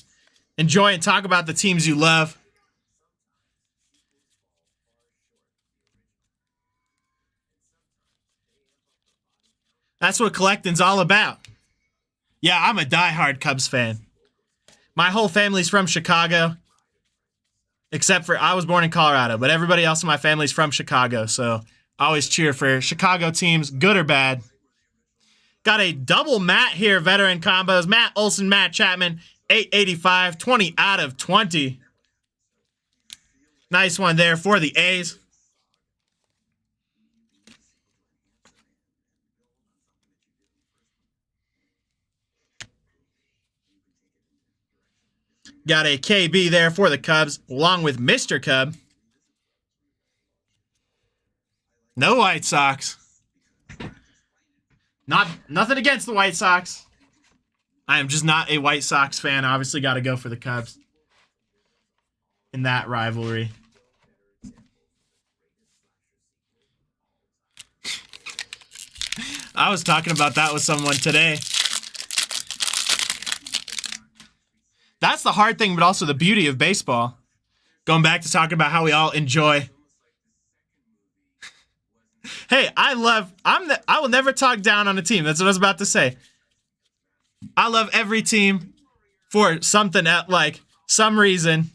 enjoy and talk about the teams you love. That's what collecting's all about. Yeah, I'm a diehard Cubs fan. My whole family's from Chicago, except for I was born in Colorado, but everybody else in my family's from Chicago, so I always cheer for Chicago teams, good or bad. Got a double Matt here, veteran combos. Matt Olson, Matt Chapman, 885, 20 out of 20. Nice one there for the A's. Got a KB there for the Cubs, along with Mr. Cub. No White Sox. Nothing against the White Sox. I am just not a White Sox fan. Obviously got to go for the Cubs in that rivalry. I was talking about that with someone today. That's the hard thing, but also the beauty of baseball. Going back to talking about how we all enjoy. Hey, I will never talk down on a team. That's what I was about to say. I love every team for something like some reason.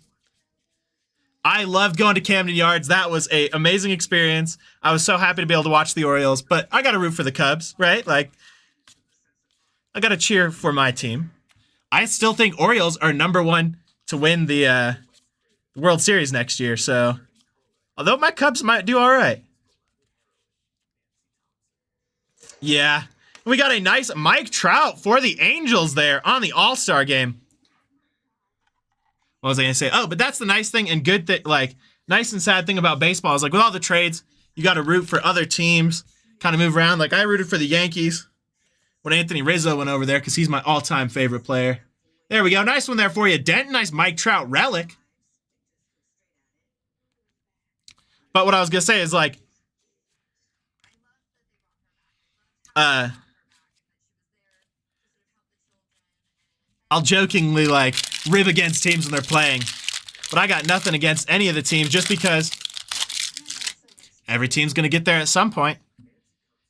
I loved going to Camden Yards. That was an amazing experience. I was so happy to be able to watch the Orioles, but I got to root for the Cubs, right? Like, I got to cheer for my team. I still think Orioles are number one to win the World Series next year. So, although my Cubs might do all right. Yeah. We got a nice Mike Trout for the Angels there on the All-Star game. What was I going to say? Oh, but that's the nice thing and good thing, like, nice and sad thing about baseball is, like, with all the trades, you got to root for other teams, kind of move around. Like, I rooted for the Yankees when Anthony Rizzo went over there because he's my all-time favorite player. There we go. Nice one there for you, Denton. Nice Mike Trout relic. But what I was going to say is, like, I'll jokingly, like, rib against teams when they're playing. But I got nothing against any of the teams just because every team's going to get there at some point.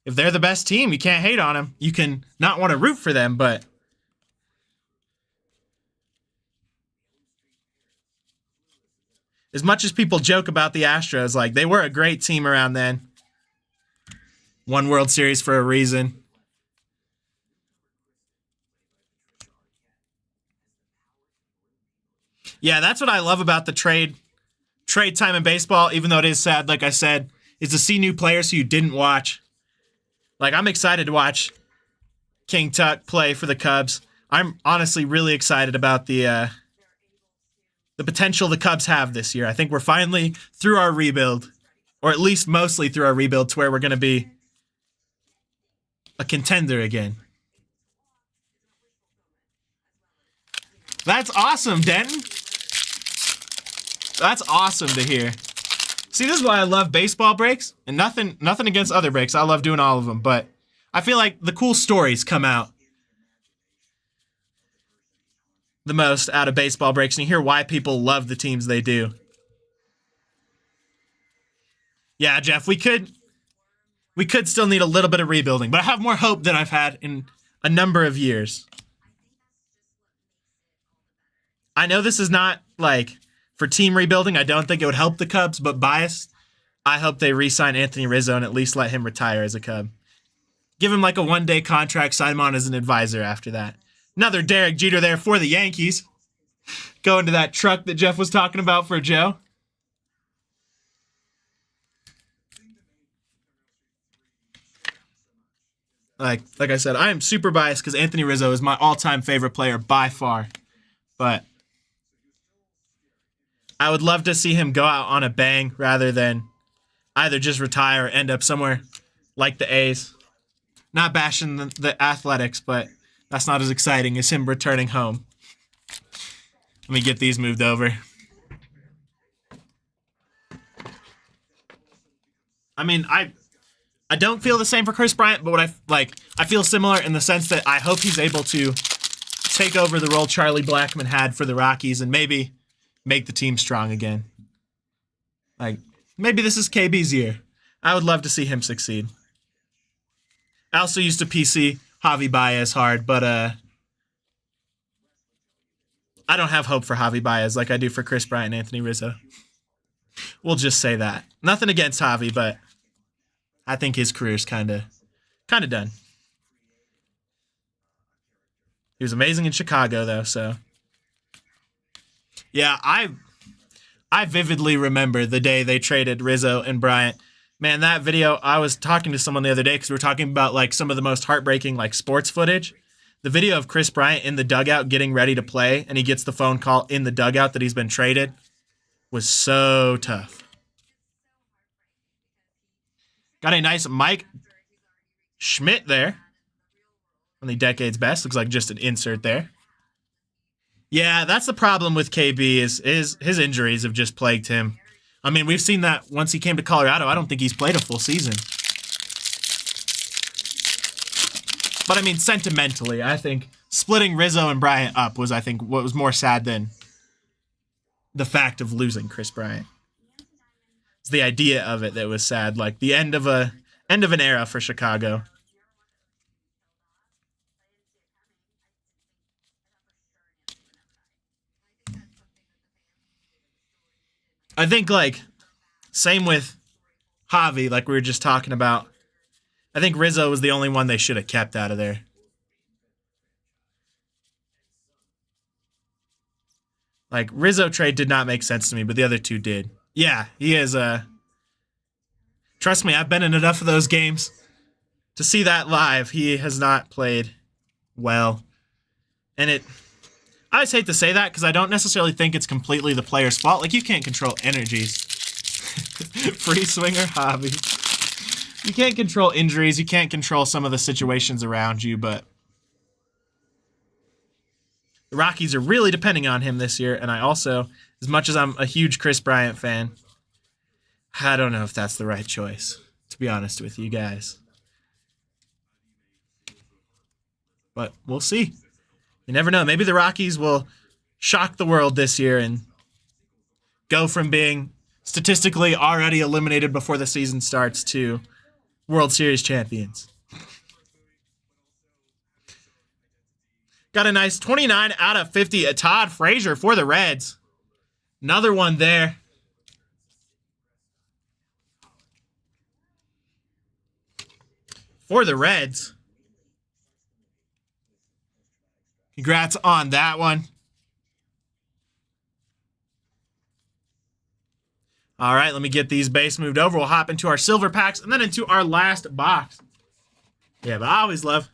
If they're the best team, you can't hate on them. You can not want to root for them, but as much as people joke about the Astros, like, they were a great team around then. Won World Series for a reason. Yeah, that's what I love about the trade time in baseball, even though it is sad, like I said, is to see new players who you didn't watch. Like, I'm excited to watch King Tuck play for the Cubs. I'm honestly really excited about the potential the Cubs have this year. I think we're finally through our rebuild, or at least mostly through our rebuild, to where we're going to be a contender again. That's awesome, Denton. That's awesome to hear. See, this is why I love baseball breaks, and nothing against other breaks. I love doing all of them, but I feel like the cool stories come out the most out of baseball breaks, and you hear why people love the teams they do. Yeah, Jeff, we could still need a little bit of rebuilding, but I have more hope than I've had in a number of years. I know this is not, like, for team rebuilding. I don't think it would help the Cubs, but biased, I hope they re-sign Anthony Rizzo and at least let him retire as a Cub. Give him, like, a one-day contract, sign him on as an advisor after that. Another Derek Jeter there for the Yankees. Going to that truck that Jeff was talking about for Joe. Like I said, I am super biased because Anthony Rizzo is my all-time favorite player by far. But I would love to see him go out on a bang rather than either just retire or end up somewhere like the A's. Not bashing the Athletics, but that's not as exciting as him returning home. Let me get these moved over. I mean, I don't feel the same for Kris Bryant, but I feel similar in the sense that I hope he's able to take over the role Charlie Blackmon had for the Rockies and maybe make the team strong again. Like, maybe this is KB's year. I would love to see him succeed. I also used to PC Javi Baez hard, but I don't have hope for Javi Baez like I do for Kris Bryant and Anthony Rizzo. We'll just say that. Nothing against Javi, but I think his career's kind of done. He was amazing in Chicago, though, so. Yeah, I vividly remember the day they traded Rizzo and Bryant. Man, that video, I was talking to someone the other day because we were talking about like some of the most heartbreaking like sports footage. The video of Kris Bryant in the dugout getting ready to play, and he gets the phone call in the dugout that he's been traded, was so tough. Got a nice Mike Schmidt there. On the decade's best. Looks like just an insert there. Yeah, that's the problem with KB is his injuries have just plagued him. I mean, we've seen that once he came to Colorado. I don't think he's played a full season. But I mean, sentimentally, I think splitting Rizzo and Bryant up was, I think, what was more sad than the fact of losing Kris Bryant. It's the idea of it that was sad, like the end of an era for Chicago. I think, like, same with Javi, like we were just talking about. I think Rizzo was the only one they should have kept out of there. Like, Rizzo trade did not make sense to me, but the other two did. Yeah, he is, trust me, I've been in enough of those games to see that live. He has not played well. And I always hate to say that because I don't necessarily think it's completely the player's fault. Like, you can't control energies. Free swinger hobby. You can't control injuries. You can't control some of the situations around you, but the Rockies are really depending on him this year. And I also, as much as I'm a huge Kris Bryant fan, I don't know if that's the right choice, to be honest with you guys. But we'll see. You never know. Maybe the Rockies will shock the world this year and go from being statistically already eliminated before the season starts to World Series champions. Got a nice 29 out of 50 at Todd Frazier for the Reds. Another one there. For the Reds. Congrats on that one. All right, let me get these base moved over. We'll hop into our silver packs and then into our last box. Yeah, but I always love...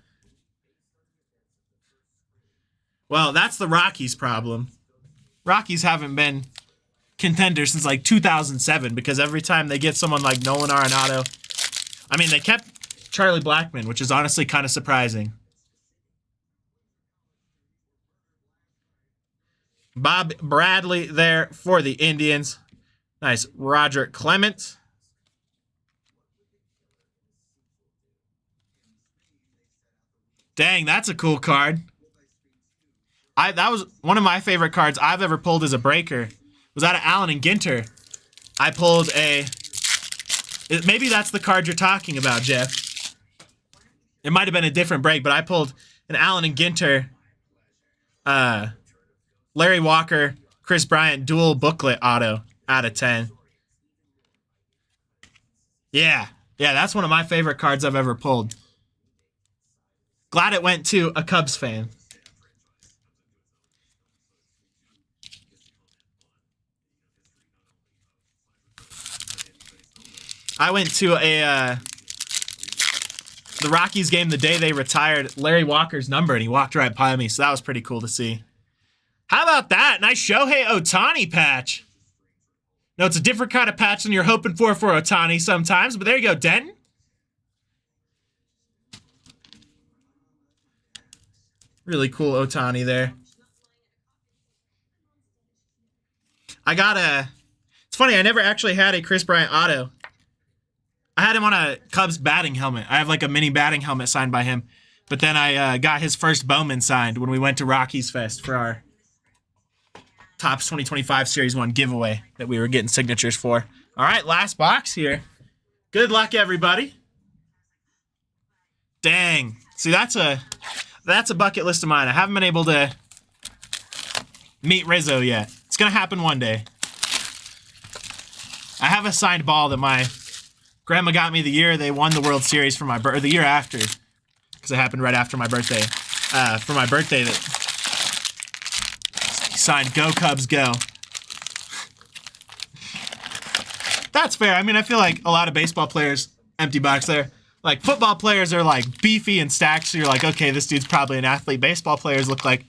Well, that's the Rockies' problem. Rockies haven't been contenders since like 2007 because every time they get someone like Nolan Arenado... I mean, they kept Charlie Blackmon, which is honestly kind of surprising. Bob Bradley there for the Indians. Nice. Roger Clemens. Dang, that's a cool card. That was one of my favorite cards I've ever pulled as a breaker. Was out of Allen and Ginter. I pulled a... Maybe that's the card you're talking about, Jeff. It might have been a different break, but I pulled an Allen and Ginter... Larry Walker, Kris Bryant, dual booklet auto out of 10. Yeah, that's one of my favorite cards I've ever pulled. Glad it went to a Cubs fan. I went to a the Rockies game the day they retired Larry Walker's number, and he walked right by me, so that was pretty cool to see. How about that? Nice Shohei Ohtani patch. No, it's a different kind of patch than you're hoping for Ohtani sometimes, but there you go, Denton. Really cool Ohtani there. It's funny, I never actually had a Chris Bryant auto. I had him on a Cubs batting helmet. I have like a mini batting helmet signed by him. But then I got his first Bowman signed when we went to Rockies Fest for our Topps 2025 Series 1 giveaway that we were getting signatures for. All right, last box here. Good luck, everybody. Dang. See, that's a bucket list of mine. I haven't been able to meet Rizzo yet. It's going to happen one day. I have a signed ball that my grandma got me the year they won the World Series for my birthday, or the year after, because it happened right after my birthday. For my birthday, that he signed "Go Cubs Go." That's fair. I mean, I feel like a lot of baseball players, empty box there. Like football players are like beefy and stacked, so you're like, okay, this dude's probably an athlete. Baseball players look like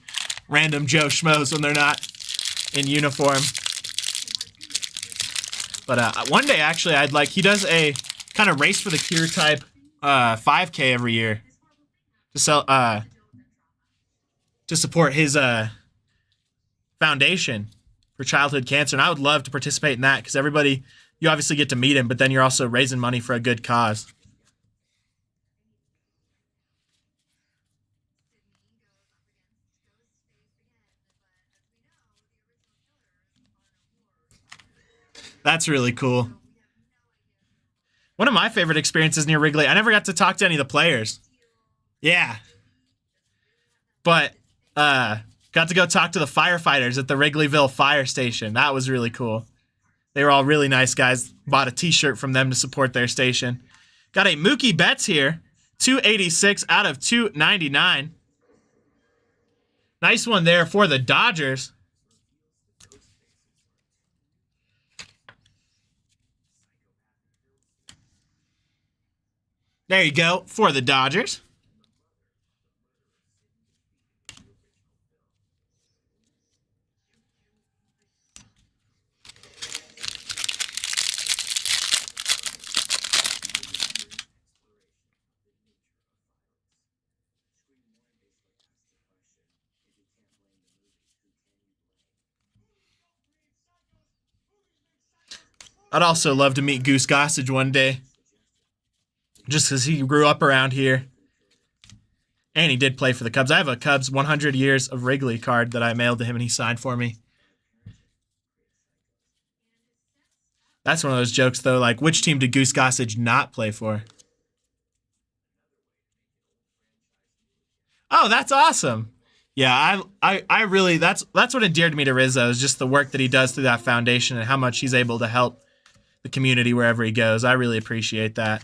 random Joe Schmoes when they're not in uniform. But one day, actually, he does a kind of race for the cure type 5K every year to support his foundation for childhood cancer. And I would love to participate in that because you obviously get to meet him, but then you're also raising money for a good cause. That's really cool. One of my favorite experiences near Wrigley, I never got to talk to any of the players. Yeah. But got to go talk to the firefighters at the Wrigleyville Fire Station. That was really cool. They were all really nice guys. Bought a t-shirt from them to support their station. Got a Mookie Betts here. 286 out of 299. Nice one there for the Dodgers. There you go, for the Dodgers. I'd also love to meet Goose Gossage one day. Just because he grew up around here. And he did play for the Cubs. I have a Cubs 100 Years of Wrigley card that I mailed to him and he signed for me. That's one of those jokes, though. Like, which team did Goose Gossage not play for? Oh, that's awesome. Yeah, I really, that's what endeared me to Rizzo, is just the work that he does through that foundation and how much he's able to help the community wherever he goes. I really appreciate that.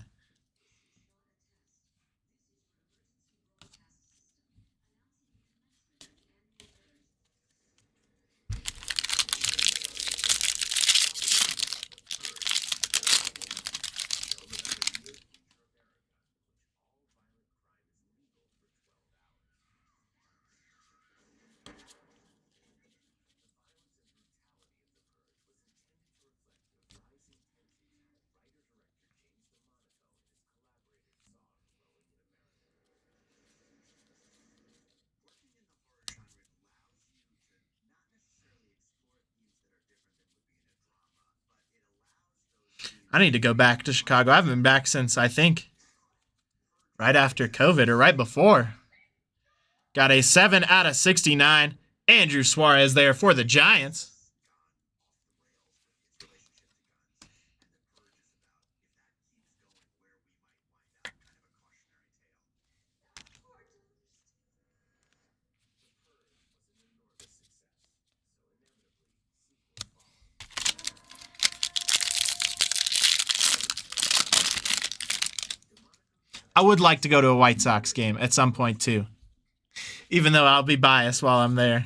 I need to go back to Chicago. I haven't been back since, I think, right after COVID or right before. Got a 7 out of 69. Andrew Suarez there for the Giants. I would like to go to a White Sox game at some point, too. Even though I'll be biased while I'm there.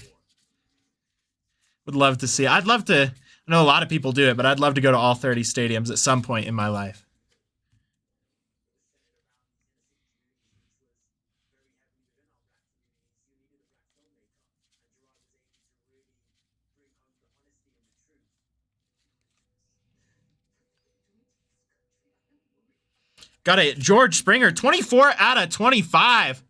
Would love to see. I'd love to. I know a lot of people do it, but I'd love to go to all 30 stadiums at some point in my life. Got a George Springer, 24 out of 25.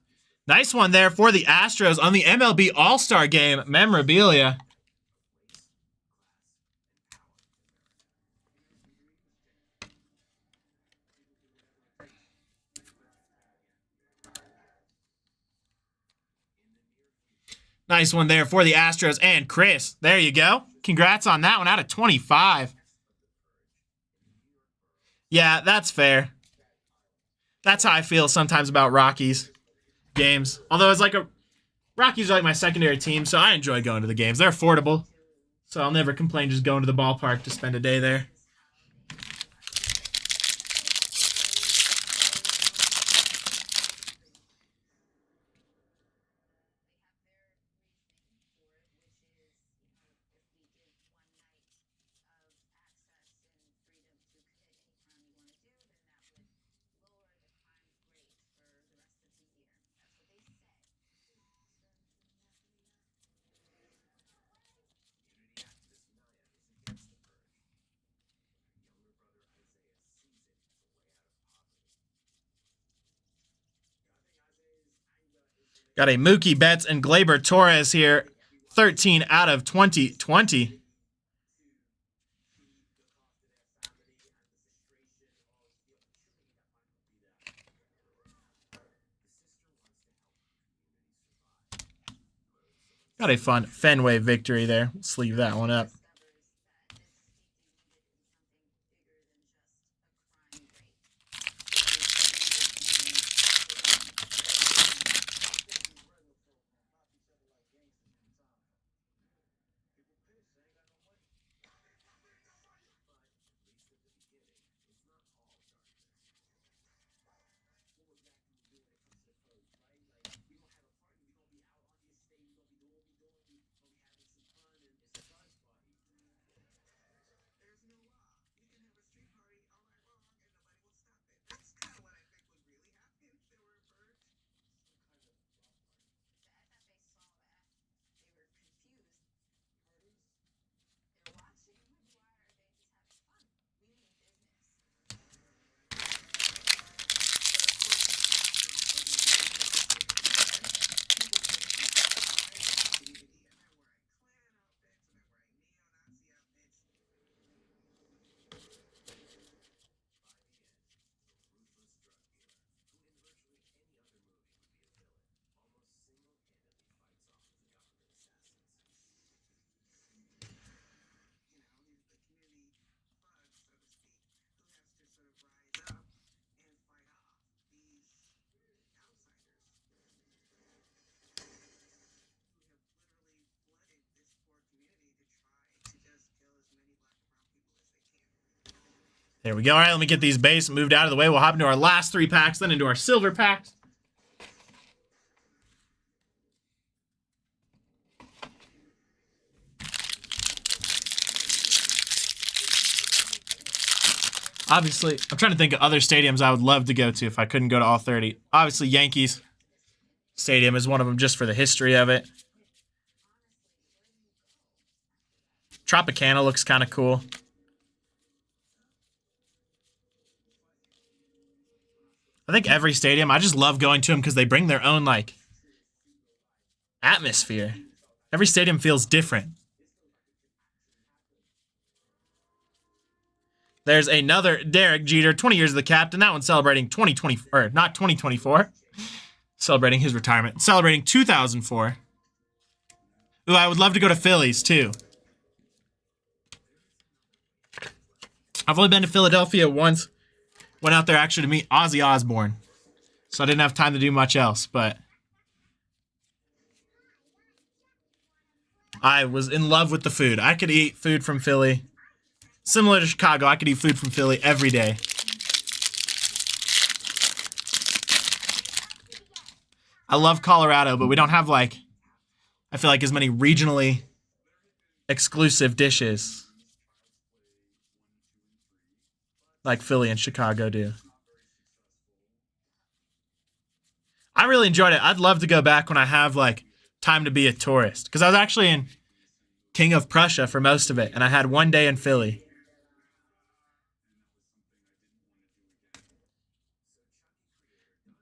Nice one there for the Astros on the MLB All-Star Game memorabilia. Nice one there for the Astros and Chris. There you go. Congrats on that one out of 25. Yeah, that's fair. That's how I feel sometimes about Rockies games. Although it's like Rockies are like my secondary team, so I enjoy going to the games. They're affordable, so I'll never complain just going to the ballpark to spend a day there. Got a Mookie Betts and Gleyber Torres here. 13 out of 2020. Got a fun Fenway victory there. Let's leave that one up. There we go. All right, let me get these base moved out of the way. We'll hop into our last 3 packs, then into our silver packs. Obviously, I'm trying to think of other stadiums I would love to go to if I couldn't go to all 30. Obviously, Yankees Stadium is one of them just for the history of it. Tropicana looks kind of cool. I think every stadium, I just love going to them because they bring their own, like, atmosphere. Every stadium feels different. There's another Derek Jeter, 20 years of the captain. That one's celebrating 2020, or not 2024. Celebrating his retirement. Celebrating 2004. Ooh, I would love to go to Phillies, too. I've only been to Philadelphia once. Went out there actually to meet Ozzy Osbourne. So I didn't have time to do much else, but I was in love with the food. I could eat food from Philly. Similar to Chicago, I could eat food from Philly every day. I love Colorado, but we don't have, like, I feel like as many regionally exclusive dishes like Philly and Chicago do. I really enjoyed it. I'd love to go back when I have, like, time to be a tourist. Because I was actually in King of Prussia for most of it, and I had one day in Philly.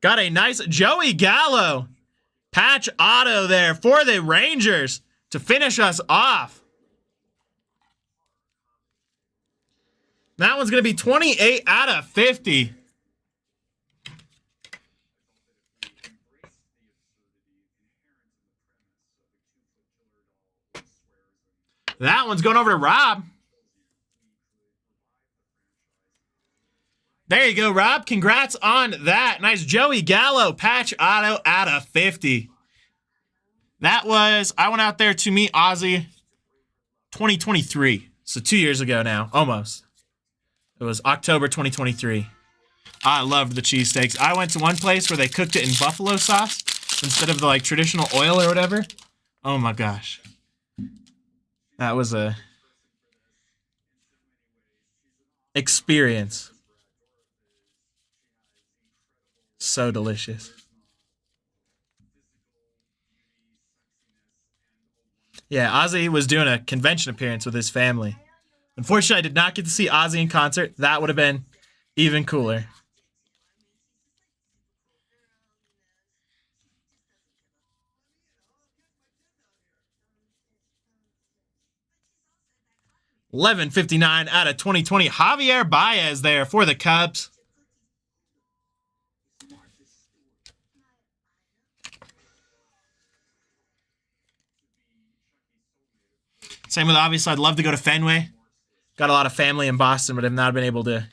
Got a nice Joey Gallo patch auto there for the Rangers to finish us off. That one's going to be 28 out of 50. That one's going over to Rob. There you go, Rob. Congrats on that. Nice Joey Gallo patch auto out of 50. That was, I went out there to meet Ozzy 2023. So 2 years ago now, almost. It was October 2023. I loved the cheesesteaks. I went to one place where they cooked it in buffalo sauce instead of the like traditional oil or whatever. Oh my gosh. That was a experience. So delicious. Yeah, Ozzy was doing a convention appearance with his family. Unfortunately, I did not get to see Ozzy in concert. That would have been even cooler. $11.59 out of 2020. Javier Baez there for the Cubs. Same with, obviously, I'd love to go to Fenway. Got a lot of family in Boston, but have not been able to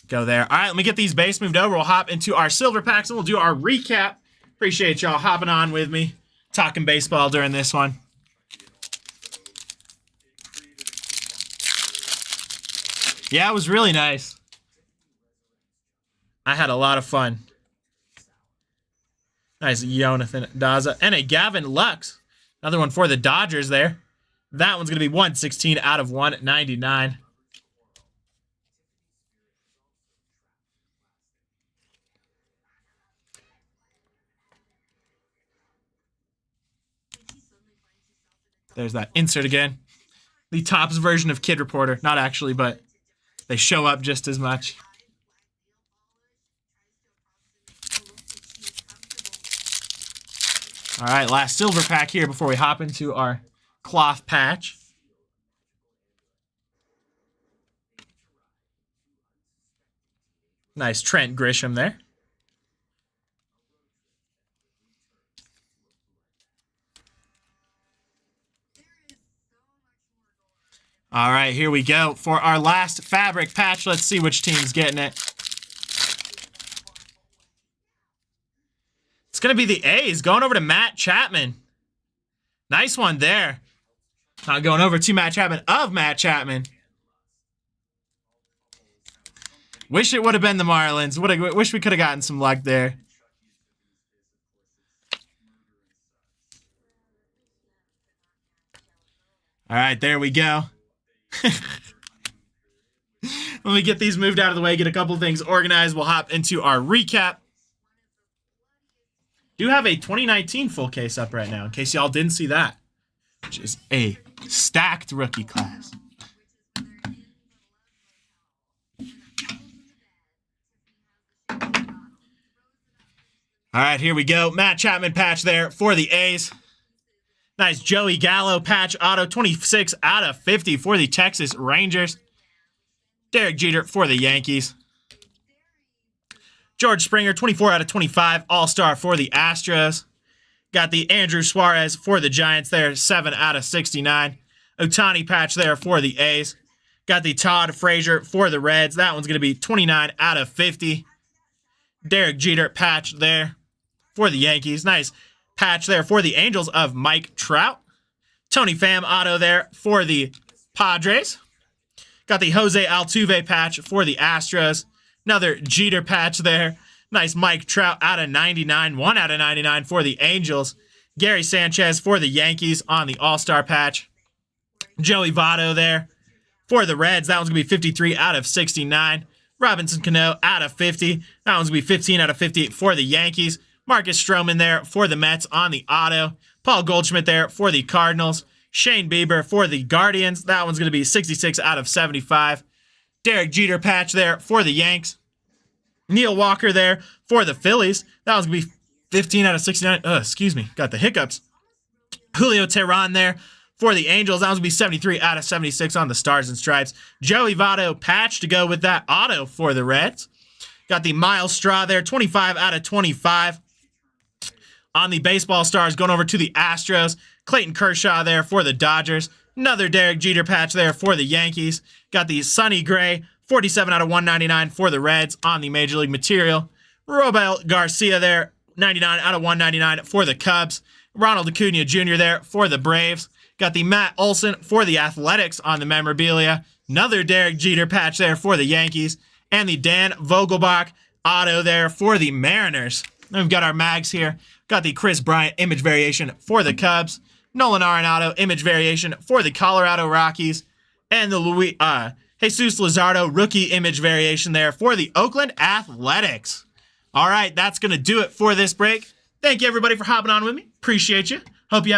go there. All right, let me get these base moved over. We'll hop into our silver packs, and we'll do our recap. Appreciate y'all hopping on with me, talking baseball during this one. Yeah, it was really nice. I had a lot of fun. Nice Jonathan Daza. And a Gavin Lux. Another one for the Dodgers there. That one's going to be 116 out of 199. There's that insert again. The Topps version of Kid Reporter. Not actually, but they show up just as much. All right, last silver pack here before we hop into our cloth patch. Nice Trent Grisham there. All right, here we go for our last fabric patch. Let's see which team's getting it. It's going to be the A's going over to Matt Chapman. Nice one there. Not going over to Matt Chapman of Matt Chapman. Wish it would have been the Marlins. Wish we could have gotten some luck there. All right, there we go. Let me get these moved out of the way, get a couple things organized. We'll hop into our recap. Do have a 2019 full case up right now, in case y'all didn't see that, which is a stacked rookie class. All right, here we go. Matt Chapman patch there for the A's. Nice Joey Gallo patch auto, 26 out of 50 for the Texas Rangers. Derek Jeter for the Yankees. George Springer, 24 out of 25, All-Star for the Astros. Got the Andrew Suarez for the Giants there, 7 out of 69. Ohtani patch there for the A's. Got the Todd Frazier for the Reds. That one's going to be 29 out of 50. Derek Jeter patch there for the Yankees. Nice patch there for the Angels of Mike Trout. Tony Pham auto there for the Padres. Got the Jose Altuve patch for the Astros. Another Jeter patch there. Nice Mike Trout out of 99. 1 out of 99 for the Angels. Gary Sanchez for the Yankees on the All-Star patch. Joey Votto there for the Reds. That one's going to be 53 out of 69. Robinson Cano out of 50. That one's going to be 15 out of 58 for the Yankees. Marcus Stroman there for the Mets on the auto. Paul Goldschmidt there for the Cardinals. Shane Bieber for the Guardians. That one's going to be 66 out of 75. Derek Jeter patch there for the Yanks. Neil Walker there for the Phillies. That was going to be 15 out of 69. Excuse me. Got the hiccups. Julio Teheran there for the Angels. That was going to be 73 out of 76 on the Stars and Stripes. Joey Votto patch to go with that auto for the Reds. Got the Miles Straw there, 25 out of 25. On the Baseball Stars, going over to the Astros. Clayton Kershaw there for the Dodgers. Another Derek Jeter patch there for the Yankees. Got the Sonny Gray, 47 out of 199 for the Reds on the Major League material. Robel Garcia there, 99 out of 199 for the Cubs. Ronald Acuna Jr. there for the Braves. Got the Matt Olson for the Athletics on the memorabilia. Another Derek Jeter patch there for the Yankees. And the Dan Vogelbach auto there for the Mariners. Then we've got our mags here. Got the Chris Bryant image variation for the Cubs. Nolan Arenado image variation for the Colorado Rockies. And the Jesus Luzardo rookie image variation there for the Oakland Athletics. All right, that's going to do it for this break. Thank you, everybody, for hopping on with me. Appreciate you. Hope you have